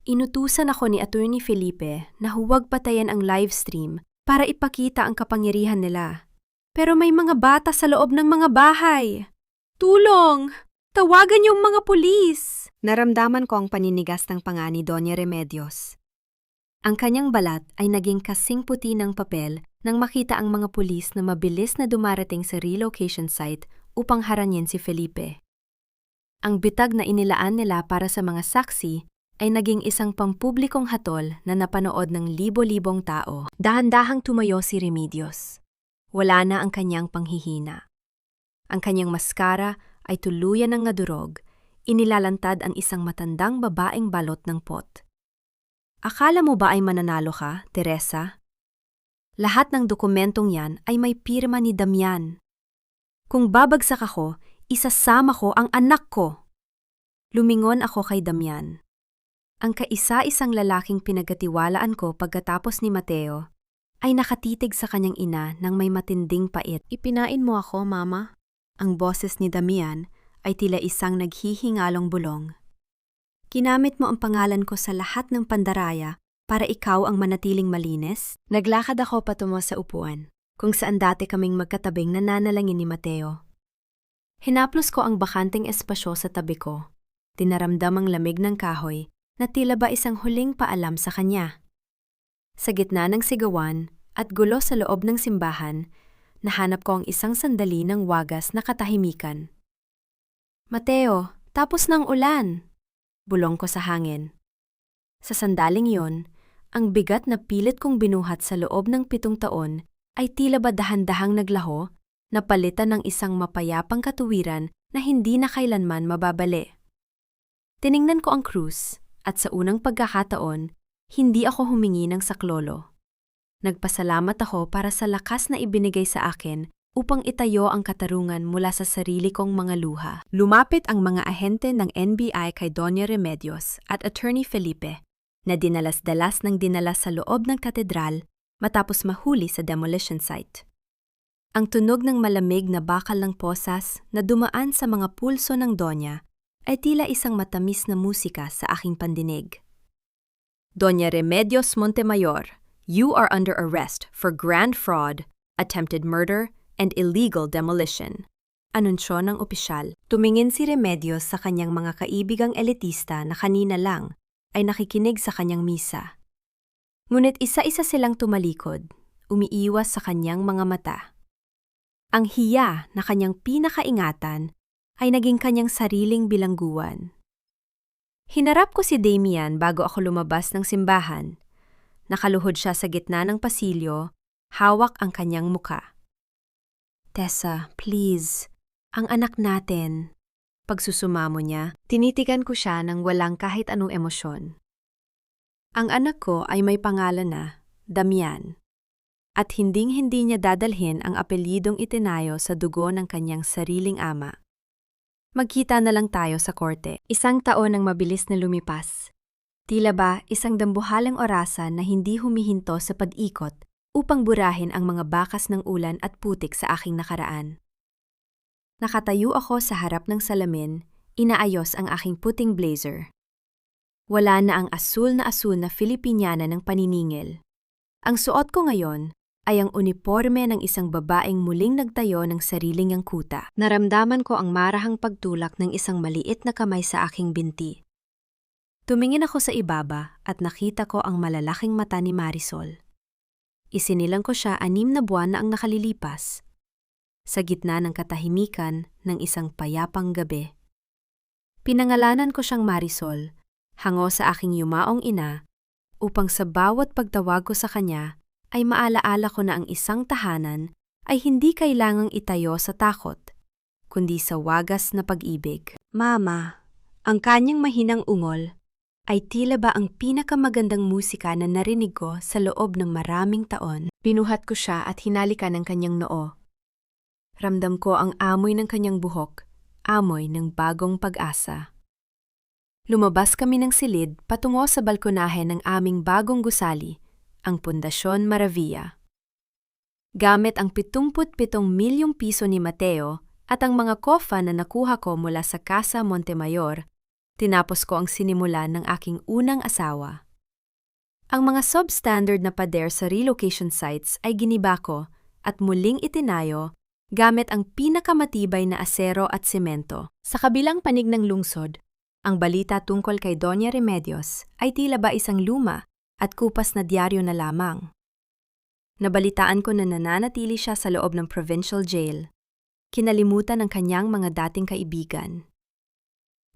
Inutusan ako ni Attorney Felipe na huwag patayin ang livestream para ipakita ang kapangyarihan nila. Pero may mga bata sa loob ng mga bahay. Tulong! Tawagan yung mga pulis! Naramdaman ko ang paninigas ng panga ni Doña Remedios. Ang kanyang balat ay naging kasing puti ng papel nang makita ang mga pulis na mabilis na dumarating sa relocation site upang haranyin si Felipe. Ang bitag na inilaan nila para sa mga saksi ay naging isang pampublikong hatol na napanood ng libo-libong tao. Dahan-dahang tumayo si Remedios. Wala na ang kanyang panghihina. Ang kanyang maskara ay tuluyan ng nadurog, inilalantad ang isang matandang babaeng balot ng pot. Akala mo ba ay mananalo ka, Teresa? Lahat ng dokumentong yan ay may pirma ni Damian. Kung babagsak ako, isasama ko ang anak ko. Lumingon ako kay Damian. Ang kaisa-isang lalaking pinagkatiwalaan ko pagkatapos ni Mateo ay nakatitig sa kanyang ina ng may matinding pait. Ipinain mo ako, Mama. Ang boses ni Damian ay tila isang naghihingalong bulong. Kinamit mo ang pangalan ko sa lahat ng pandaraya para ikaw ang manatiling malinis? Naglakad ako patungo sa upuan, kung saan dati kaming magkatabing nananalangin ni Mateo. Hinaplos ko ang bakanteng espasyo sa tabi ko. Dinaramdam ang lamig ng kahoy na tila ba isang huling paalam sa kanya. Sa gitna ng sigawan at gulo sa loob ng simbahan, nahanap ko ang isang sandali ng wagas na katahimikan. Mateo, tapos ng ulan! Bulong ko sa hangin. Sa sandaling yon, ang bigat na pilit kong binuhat sa loob ng 7 taon ay tila ba dahan-dahang naglaho na palitan ng isang mapayapang katuwiran na hindi na kailanman mababali. Tiningnan ko ang krus. At sa unang pagkakataon, hindi ako humingi ng saklolo. Nagpasalamat ako para sa lakas na ibinigay sa akin upang itayo ang katarungan mula sa sarili kong mga luha. Lumapit ang mga ahente ng NBI kay Doña Remedios at Attorney Felipe na dinalas-dalas ng dinalas sa loob ng katedral matapos mahuli sa demolition site. Ang tunog ng malamig na bakal ng posas na dumaan sa mga pulso ng Donya ay tila isang matamis na musika sa aking pandinig. Doña Remedios Montemayor, you are under arrest for grand fraud, attempted murder, and illegal demolition. Anunsyo ng opisyal. Tumingin si Remedios sa kanyang mga kaibigang elitista na kanina lang ay nakikinig sa kanyang misa. Ngunit isa-isa silang tumalikod, umiiwas sa kanyang mga mata. Ang hiya na kanyang pinakaingatan ay naging kanyang sariling bilangguan. Hinarap ko si Damian bago ako lumabas ng simbahan. Nakaluhod siya sa gitna ng pasilyo, hawak ang kanyang muka. Tessa, please, ang anak natin. Pagsusumamo niya, tinitigan ko siya ng walang kahit anong emosyon. Ang anak ko ay may pangalan na, Damian. At hinding-hindi niya dadalhin ang apelyidong itinayo sa dugo ng kanyang sariling ama. Magkita na lang tayo sa korte. 1 taon ang mabilis na lumipas. Tila ba isang dambuhalang orasan na hindi humihinto sa pag-ikot upang burahin ang mga bakas ng ulan at putik sa aking nakaraan. Nakatayo ako sa harap ng salamin, inaayos ang aking puting blazer. Wala na ang asul na Filipiniana ng paniningil. Ang suot ko ngayon ay ang uniporme ng isang babaeng muling nagtayo ng sariling angkuta. Naramdaman ko ang marahang pagtulak ng isang maliit na kamay sa aking binti. Tumingin ako sa ibaba at nakita ko ang malalaking mata ni Marisol. Isinilang ko siya 6 na buwan na ang nakalilipas. Sa gitna ng katahimikan ng isang payapang gabi. Pinangalanan ko siyang Marisol, hango sa aking yumaong ina, upang sa bawat pagtawag ko sa kanya, ay maalaala ko na ang isang tahanan ay hindi kailangang itayo sa takot, kundi sa wagas na pag-ibig. Mama, ang kanyang mahinang ungol ay tila ba ang pinakamagandang musika na narinig ko sa loob ng maraming taon. Pinuhat ko siya at hinalikan ng kanyang noo. Ramdam ko ang amoy ng kanyang buhok, amoy ng bagong pag-asa. Lumabas kami ng silid patungo sa balkonahe ng aming bagong gusali, ang Pundasyon Maravilla. Gamit ang 77 milyong piso ni Mateo at ang mga kofa na nakuha ko mula sa Casa Montemayor, tinapos ko ang sinimulan ng aking unang asawa. Ang mga substandard na pader sa relocation sites ay giniba ko at muling itinayo gamit ang pinakamatibay na asero at semento. Sa kabilang panig ng lungsod, ang balita tungkol kay Doña Remedios ay tila ba isang luma at kupas na diaryo na lamang. Nabalitaan ko na nananatili siya sa loob ng provincial jail. Kinalimutan ng kanyang mga dating kaibigan.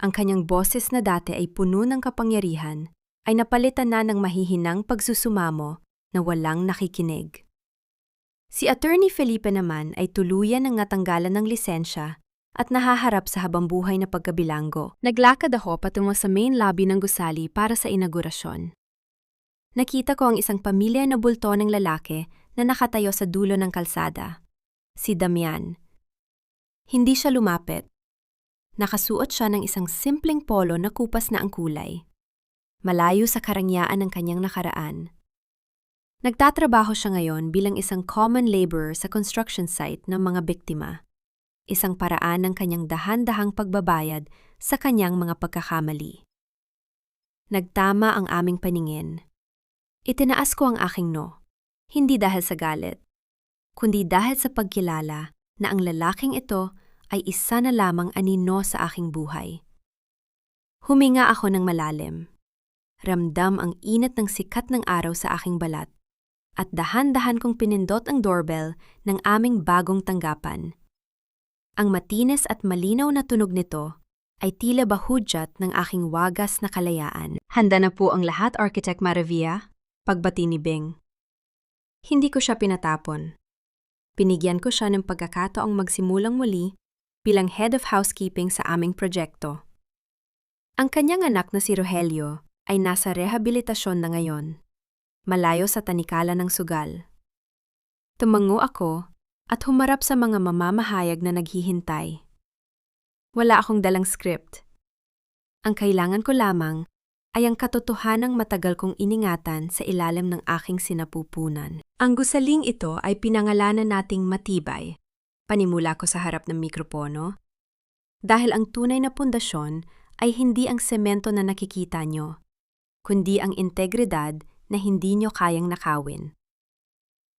Ang kanyang boses na dati ay puno ng kapangyarihan ay napalitan na ng mahihinang pagsusumamo na walang nakikinig. Si Attorney Felipe naman ay tuluyan ng natanggalan ng lisensya at nahaharap sa habambuhay na pagkabilanggo. Naglakad ako patungo sa main lobby ng gusali para sa inaugurasyon. Nakita ko ang isang pamilya na bulto ng lalaki na nakatayo sa dulo ng kalsada. Si Damian. Hindi siya lumapit. Nakasuot siya ng isang simpleng polo na kupas na ang kulay. Malayo sa karangyaan ng kanyang nakaraan. Nagtatrabaho siya ngayon bilang isang common laborer sa construction site ng mga biktima. Isang paraan ng kanyang dahan-dahang pagbabayad sa kanyang mga pagkakamali. Nagtama ang aming paningin. Itinaas ko ang aking no, hindi dahil sa galit, kundi dahil sa pagkilala na ang lalaking ito ay isa na lamang anino sa aking buhay. Huminga ako ng malalim. Ramdam ang init ng sikat ng araw sa aking balat at dahan-dahan kong pinindot ang doorbell ng aming bagong tanggapan. Ang matinis at malinaw na tunog nito ay tila ba hudyat ng aking wagas na kalayaan. Handa na po ang lahat, Architect Maravilla? Pagbati ni Bing. Hindi ko siya pinatapon. Binigyan ko siya ng pagkakataong magsimulang muli bilang head of housekeeping sa aming proyekto. Ang kanyang anak na si Rogelio ay nasa rehabilitasyon na ngayon, malayo sa tanikala ng sugal. Tumango ako at humarap sa mga mamamahayag na naghihintay. Wala akong dalang script. Ang kailangan ko lamang ay ang katotohanang matagal kong iningatan sa ilalim ng aking sinapupunan. Ang gusaling ito ay pinangalanan nating Matibay. Panimula ko sa harap ng mikropono. Dahil ang tunay na pundasyon ay hindi ang semento na nakikita nyo, kundi ang integridad na hindi nyo kayang nakawin.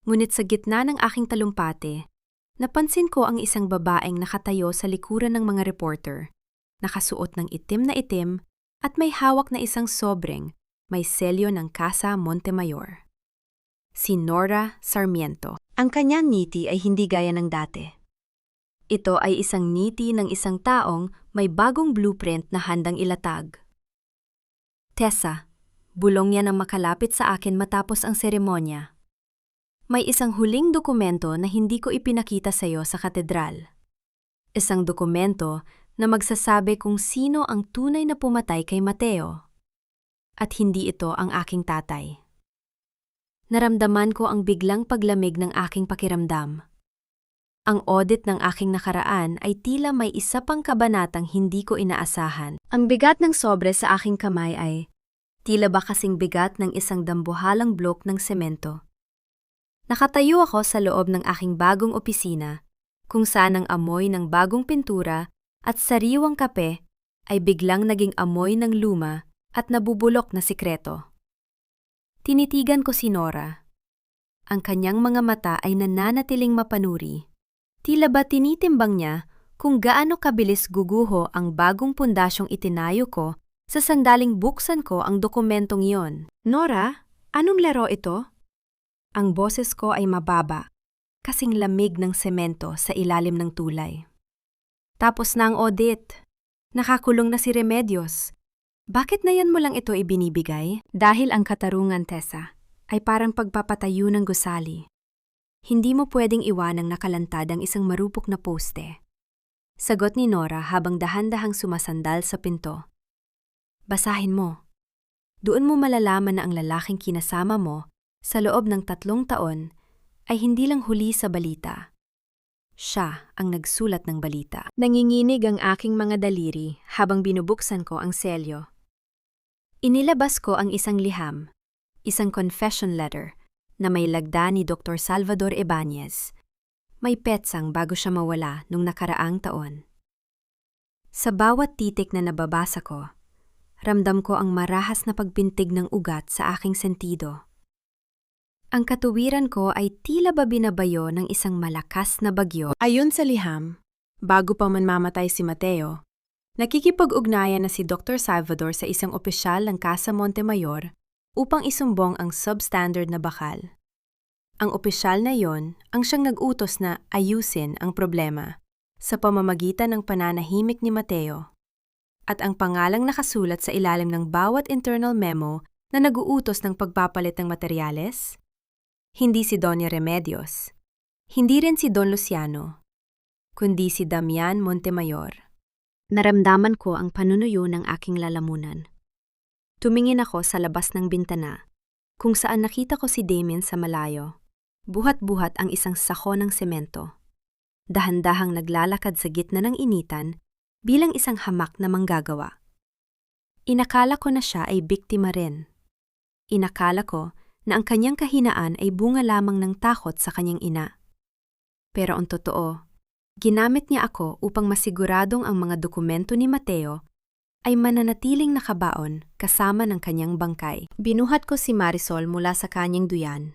Ngunit sa gitna ng aking talumpate, napansin ko ang isang babaeng nakatayo sa likuran ng mga reporter, nakasuot ng itim na itim at may hawak na isang sobreng may selyo ng Casa Montemayor. Si Nora Sarmiento. Ang kanyang ngiti ay hindi gaya ng dati. Ito ay isang ngiti ng isang taong may bagong blueprint na handang ilatag. Tessa, bulong niya nang makalapit sa akin matapos ang seremonya. May isang huling dokumento na hindi ko ipinakita sa iyo sa katedral. Isang dokumento na magsasabi kung sino ang tunay na pumatay kay Mateo. At hindi ito ang aking tatay. Naramdaman ko ang biglang paglamig ng aking pakiramdam. Ang audit ng aking nakaraan ay tila may isa pang kabanatang hindi ko inaasahan. Ang bigat ng sobre sa aking kamay ay tila ba kasing bigat ng isang dambuhalang blok ng semento. Nakatayo ako sa loob ng aking bagong opisina, kung saan ang amoy ng bagong pintura at sariwang kape ay biglang naging amoy ng luma at nabubulok na sikreto. Tinitigan ko si Nora. Ang kanyang mga mata ay nananatiling mapanuri. Tila ba tinitimbang niya kung gaano kabilis guguho ang bagong pundasyong itinayo ko sa sandaling buksan ko ang dokumentong iyon. Nora, anong laro ito? Ang boses ko ay mababa, kasing lamig ng semento sa ilalim ng tulay. Tapos na ang audit. Nakakulong na si Remedios. Bakit na yan mo lang ito ibinibigay? Dahil ang katarungan, Tessa, ay parang pagpapatayo ng gusali. Hindi mo pwedeng iwanang nakalantad ang isang marupok na poste. Sagot ni Nora habang dahan-dahang sumasandal sa pinto. Basahin mo. Doon mo malalaman na ang lalaking kinasama mo sa loob ng 3 taon ay hindi lang huli sa balita. Siya ang nagsulat ng balita. Nanginginig ang aking mga daliri habang binubuksan ko ang selyo. Inilabas ko ang isang liham, isang confession letter na may lagda ni Dr. Salvador Ebañez. May petsang bago siya mawala nung nakaraang taon. Sa bawat titik na nababasa ko, ramdam ko ang marahas na pagpintig ng ugat sa aking sentido. Ang katuwiran ko ay tila ba binabayo ng isang malakas na bagyo. Ayon sa liham, bago pa man mamatay si Mateo, nakikipag-ugnayan na si Dr. Salvador sa isang opisyal ng Casa Montemayor upang isumbong ang substandard na bakal. Ang opisyal na yon ang siyang nag-utos na ayusin ang problema sa pamamagitan ng pananahimik ni Mateo at ang pangalang nakasulat sa ilalim ng bawat internal memo na nag-uutos ng pagpapalit ng materyales. Hindi si Doña Remedios, hindi rin si Don Luciano, kundi si Damian Montemayor. Naramdaman ko ang panunuyo ng aking lalamunan. Tumingin ako sa labas ng bintana, kung saan nakita ko si Damien sa malayo. Buhat-buhat ang isang sako ng semento. Dahan-dahang naglalakad sa gitna ng initan bilang isang hamak na manggagawa. Inakala ko na siya ay biktima rin. Inakala ko na ang kanyang kahinaan ay bunga lamang ng takot sa kanyang ina. Pero ang totoo, ginamit niya ako upang masiguradong ang mga dokumento ni Mateo ay mananatiling nakabaon kasama ng kanyang bangkay. Binuhat ko si Marisol mula sa kanyang duyan.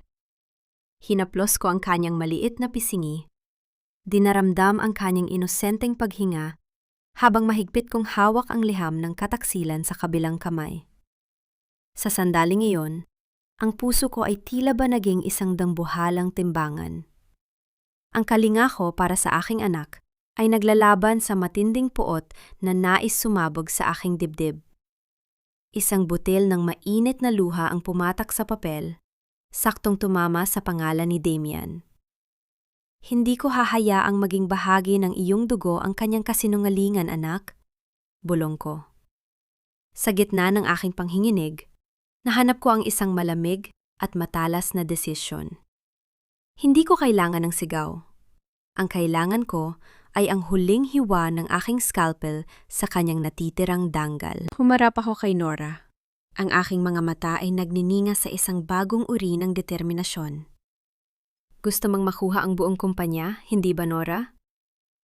Hinaplos ko ang kanyang maliit na pisingi. Dinaramdam ang kanyang inosenteng paghinga habang mahigpit kong hawak ang liham ng kataksilan sa kabilang kamay. Sa sandaling iyon, ang puso ko ay tila ba naging isang dambuhalang timbangan. Ang kalinga ko para sa aking anak ay naglalaban sa matinding puot na nais sumabog sa aking dibdib. Isang butil ng mainit na luha ang pumatak sa papel, saktong tumama sa pangalan ni Damian. Hindi ko hahayaang maging bahagi ng iyong dugo ang kanyang kasinungalingan, anak, bulong ko. Sa gitna ng aking panghinginig, nahanap ko ang isang malamig at matalas na desisyon. Hindi ko kailangan ng sigaw. Ang kailangan ko ay ang huling hiwa ng aking scalpel sa kanyang natitirang danggal. Humarap ako kay Nora. Ang aking mga mata ay nagnininga sa isang bagong uri ng determinasyon. Gusto mong makuha ang buong kumpanya, hindi ba Nora?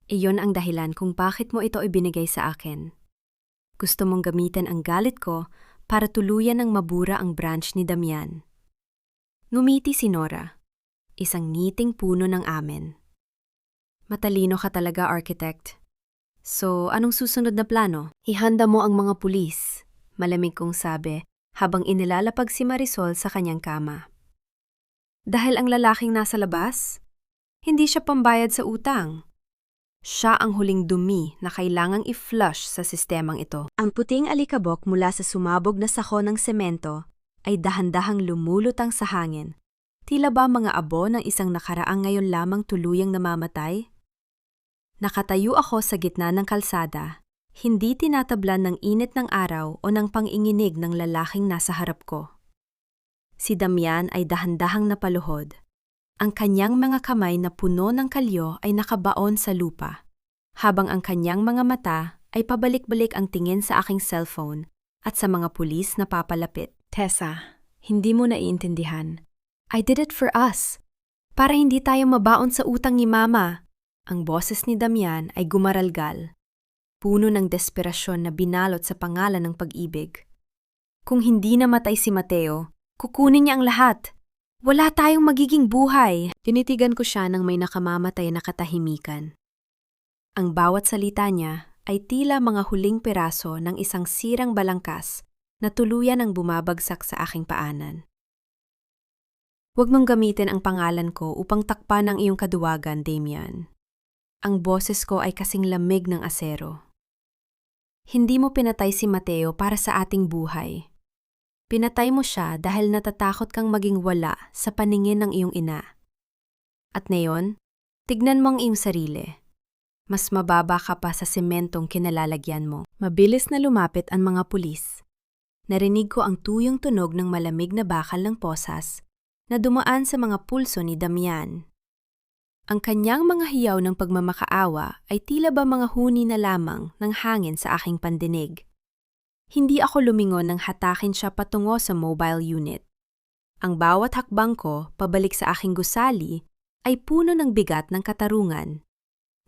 Iyon ang dahilan kung bakit mo ito ibinigay sa akin. Gusto mong gamitin ang galit ko para tuluyan ng mabura ang branch ni Damian. Ngumiti si Nora, isang ngiting puno ng amen. Matalino ka talaga, architect. So, anong susunod na plano? Ihanda mo ang mga pulis, malamig kong sabi habang inilalapag si Marisol sa kanyang kama. Dahil ang lalaking nasa labas, hindi siya pambayad sa utang. Siya ang huling dumi na kailangang i-flush sa sistemang ito. Ang puting alikabok mula sa sumabog na sako ng semento ay dahan-dahang lumulutang sa hangin. Tila ba mga abo ng isang nakaraang ngayon lamang tuluyang namamatay? Nakatayo ako sa gitna ng kalsada, hindi tinatablan ng init ng araw o ng panginginig ng lalaking nasa harap ko. Si Damian ay dahan-dahang napaluhod. Ang kanyang mga kamay na puno ng kalyo ay nakabaon sa lupa, habang ang kanyang mga mata ay pabalik-balik ang tingin sa aking cellphone at sa mga pulis na papalapit. Tessa, hindi mo naiintindihan. I did it for us. Para hindi tayo mabaon sa utang ni Mama. Ang boses ni Damian ay gumaralgal, puno ng desperasyon na binalot sa pangalan ng pag-ibig. Kung hindi namatay si Mateo, kukunin niya ang lahat. Wala tayong magiging buhay. Tinitigan ko siya ng may nakamamatay na katahimikan. Ang bawat salita niya ay tila mga huling piraso ng isang sirang balangkas na tuluyan ang bumabagsak sa aking paanan. Huwag mong gamitin ang pangalan ko upang takpan ang iyong kaduwagan, Damian. Ang boses ko ay kasing lamig ng asero. Hindi mo pinatay si Mateo para sa ating buhay. Pinatay mo siya dahil natatakot kang maging wala sa paningin ng iyong ina. At ngayon, tignan mo ang iyong sarili. Mas mababa ka pa sa sementong kinalalagyan mo. Mabilis na lumapit ang mga pulis. Narinig ko ang tuyong tunog ng malamig na bakal ng posas na dumaan sa mga pulso ni Damian. Ang kanyang mga hiyaw ng pagmamakaawa ay tila ba mga huni na lamang ng hangin sa aking pandinig. Hindi ako lumingon nang hatakin siya patungo sa mobile unit. Ang bawat hakbang ko pabalik sa aking gusali ay puno ng bigat ng katarungan.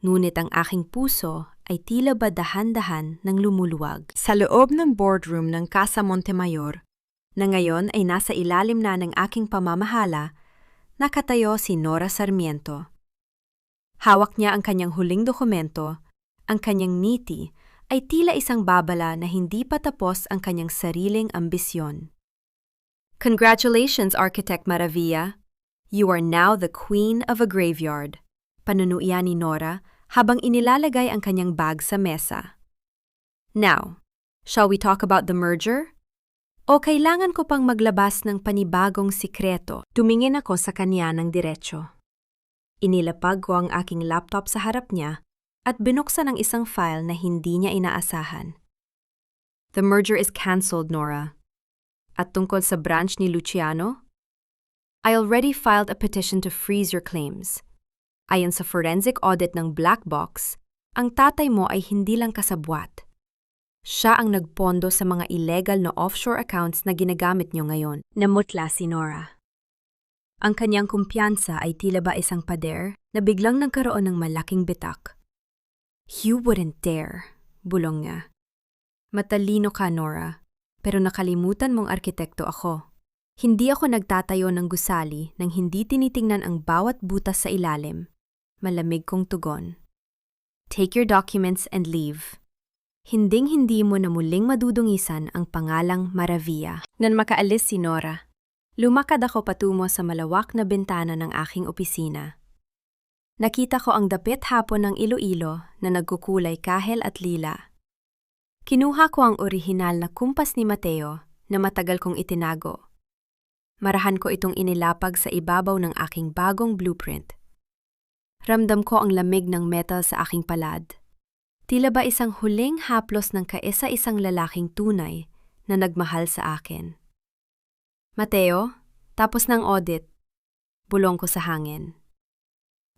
Ngunit ang aking puso ay tila ba dahan-dahan ng lumuluwag. Sa loob ng boardroom ng Casa Montemayor, na ngayon ay nasa ilalim na ng aking pamamahala, nakatayo si Nora Sarmiento. Hawak niya ang kanyang huling dokumento, ang kanyang niti ay tila isang babala na hindi pa tapos ang kanyang sariling ambisyon. Congratulations, Architect Maravilla! You are now the queen of a graveyard, panunuian ni Nora habang inilalagay ang kanyang bag sa mesa. Now, shall we talk about the merger? O kailangan ko pang maglabas ng panibagong sikreto? Tumingin ako sa kanya ng diretsyo. Inilapag ko ang aking laptop sa harap niya at binuksan ang isang file na hindi niya inaasahan. The merger is cancelled, Nora. At tungkol sa branch ni Luciano? I already filed a petition to freeze your claims. Ayon sa forensic audit ng Black Box, ang tatay mo ay hindi lang kasabwat. Siya ang nagpondo sa mga illegal na offshore accounts na ginagamit niyo ngayon. Namutla si Nora. Ang kanyang kumpiyansa ay tila ba isang pader na biglang nagkaroon ng malaking bitak. You wouldn't dare, bulong niya. Matalino ka, Nora, pero nakalimutan mong arkitekto ako. Hindi ako nagtatayo ng gusali nang hindi tinitingnan ang bawat butas sa ilalim. Malamig kong tugon. Take your documents and leave. Hinding-hindi mo na muling madudungisan ang pangalang Maravilla. Nang makaalis si Nora, lumakad ako patungo sa malawak na bintana ng aking opisina. Nakita ko ang dapit hapon ng Iloilo na nagkukulay kahel at lila. Kinuha ko ang orihinal na kumpas ni Mateo na matagal kong itinago. Marahan ko itong inilapag sa ibabaw ng aking bagong blueprint. Ramdam ko ang lamig ng metal sa aking palad. Tila ba isang huling haplos ng kaisa-isang lalaking tunay na nagmahal sa akin. Mateo, tapos ng audit. Bulong ko sa hangin.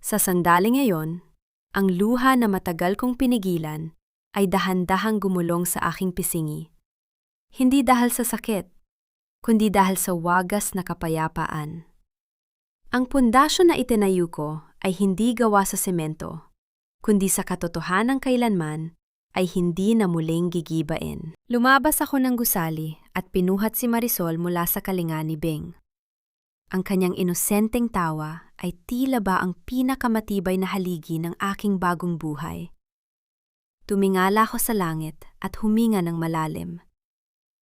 Sa sandaling ngayon, ang luha na matagal kong pinigilan ay dahan-dahang gumulong sa aking pisingi. Hindi dahil sa sakit, kundi dahil sa wagas na kapayapaan. Ang pundasyon na itinayo ko ay hindi gawa sa semento, kundi sa katotohanang kailanman ay hindi na muling gigibain. Lumabas ako ng gusali at pinuhat si Marisol mula sa kalinga ni Bing. Ang kanyang inosenteng tawa ay tila ba ang pinakamatibay na haligi ng aking bagong buhay. Tumingala ako sa langit at huminga ng malalim.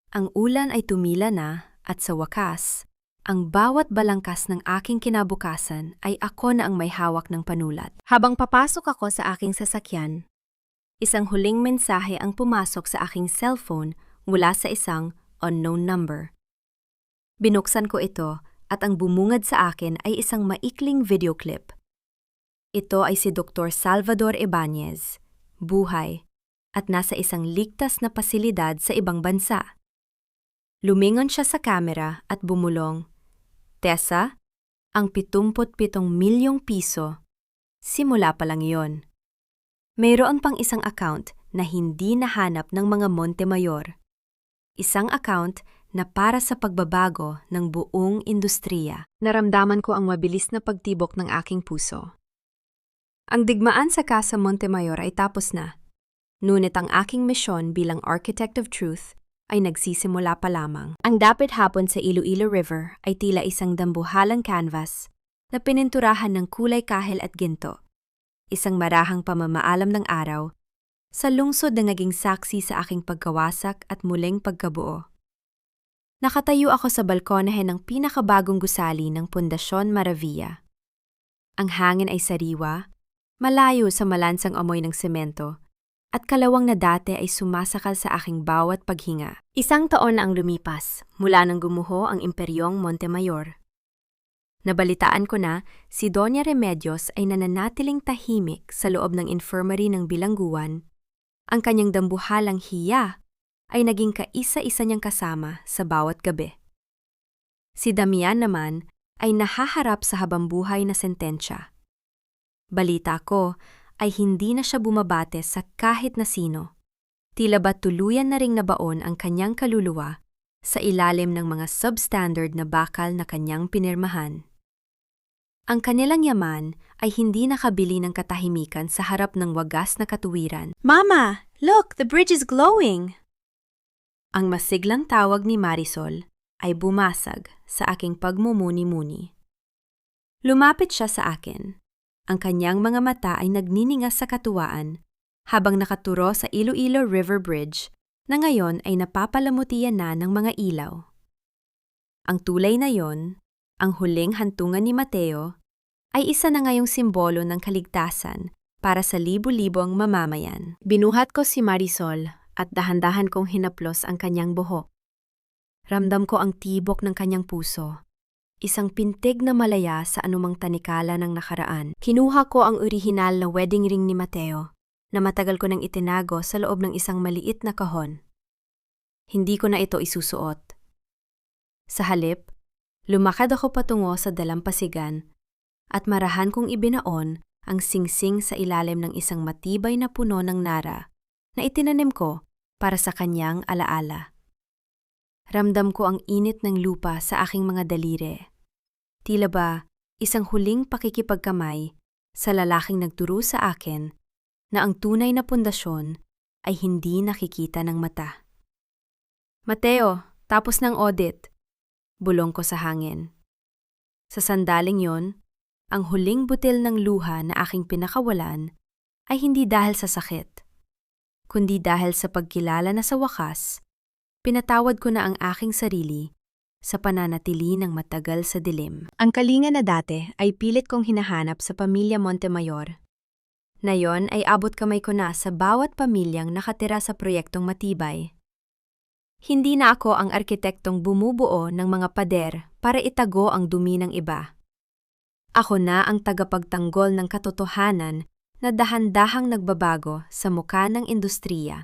Ang ulan ay tumila na at sa wakas, ang bawat balangkas ng aking kinabukasan ay ako na ang may hawak ng panulat. Habang papasok ako sa aking sasakyan, isang huling mensahe ang pumasok sa aking cellphone mula sa isang unknown number. Binuksan ko ito at ang bumungad sa akin ay isang maikling video clip. Ito ay si Dr. Salvador Ibanez, buhay, at nasa isang ligtas na pasilidad sa ibang bansa. Lumingon siya sa kamera at bumulong, "Tessa, ang 77 milyong piso, simula pa lang iyon." Mayroon pang isang account na hindi nahanap ng mga Montemayor. Isang account na para sa pagbabago ng buong industriya. Naramdaman ko ang mabilis na pagtibok ng aking puso. Ang digmaan sa Casa Montemayor ay tapos na, ngunit ang aking misyon bilang Architect of Truth ay nagsisimula pa lamang. Ang dapit hapon sa Iloilo River ay tila isang dambuhalang canvas na pininturahan ng kulay kahel at ginto. Isang marahang pamamaalam ng araw sa lungsod na naging saksi sa aking pagkawasak at muling pagkabuo. Nakatayo ako sa balkonahe ng pinakabagong gusali ng Pundasyon Maravilla. Ang hangin ay sariwa, malayo sa malansang amoy ng semento, at kalawang na dati ay sumasakal sa aking bawat paghinga. Isang taon na ang lumipas mula nang gumuho ang Imperyong Montemayor. Nabalitaan ko na si Doña Remedios ay nananatiling tahimik sa loob ng infirmary ng bilangguan. Ang kanyang dambuhalang hiya ay naging kaisa-isa niyang kasama sa bawat gabi. Si Damian naman ay nahaharap sa habambuhay na sentensya. Balita ko ay hindi na siya bumabate sa kahit na sino. Tila ba tuluyan na ring nabaon ang kanyang kaluluwa sa ilalim ng mga substandard na bakal na kanyang pinirmahan. Ang kanilang yaman ay hindi nakabili ng katahimikan sa harap ng wagas na katuwiran. "Mama, look, the bridge is glowing!" Ang masiglang tawag ni Marisol ay bumasag sa aking pagmumuni-muni. Lumapit siya sa akin. Ang kanyang mga mata ay nagniningas sa katuwaan habang nakaturo sa Iloilo River Bridge na ngayon ay napapalamutian na ng mga ilaw. Ang tulay na yon, ang huling hantungan ni Mateo, ay isa na ngayong simbolo ng kaligtasan para sa libo-libong mamamayan. Binuhat ko si Marisol at dahan-dahan kong hinaplos ang kanyang buhok. Ramdam ko ang tibok ng kanyang puso, isang pintig na malaya sa anumang tanikala ng nakaraan. Kinuha ko ang orihinal na wedding ring ni Mateo na matagal ko nang itinago sa loob ng isang maliit na kahon. Hindi ko na ito isusuot. Sa halip, lumakad ako patungo sa dalampasigan at marahan kong ibinaon ang singsing sa ilalim ng isang matibay na puno ng nara na itinanim ko para sa kanyang alaala. Ramdam ko ang init ng lupa sa aking mga daliri. Tila ba isang huling pakikipagkamay sa lalaking nagturo sa akin na ang tunay na pundasyon ay hindi nakikita ng mata. "Mateo, tapos ng audit," bulong ko sa hangin. Sa sandaling yon, ang huling butil ng luha na aking pinakawalan ay hindi dahil sa sakit, kundi dahil sa pagkilala na sa wakas, pinatawad ko na ang aking sarili sa pananatili ng matagal sa dilim. Ang kalinga na dati ay pilit kong hinahanap sa pamilya Montemayor. Nayon ay abot kamay ko na sa bawat pamilyang nakatira sa proyektong matibay. Hindi na ako ang arkitektong bumubuo ng mga pader para itago ang dumi ng iba. Ako na ang tagapagtanggol ng katotohanan na dahan-dahang nagbabago sa mukha ng industriya.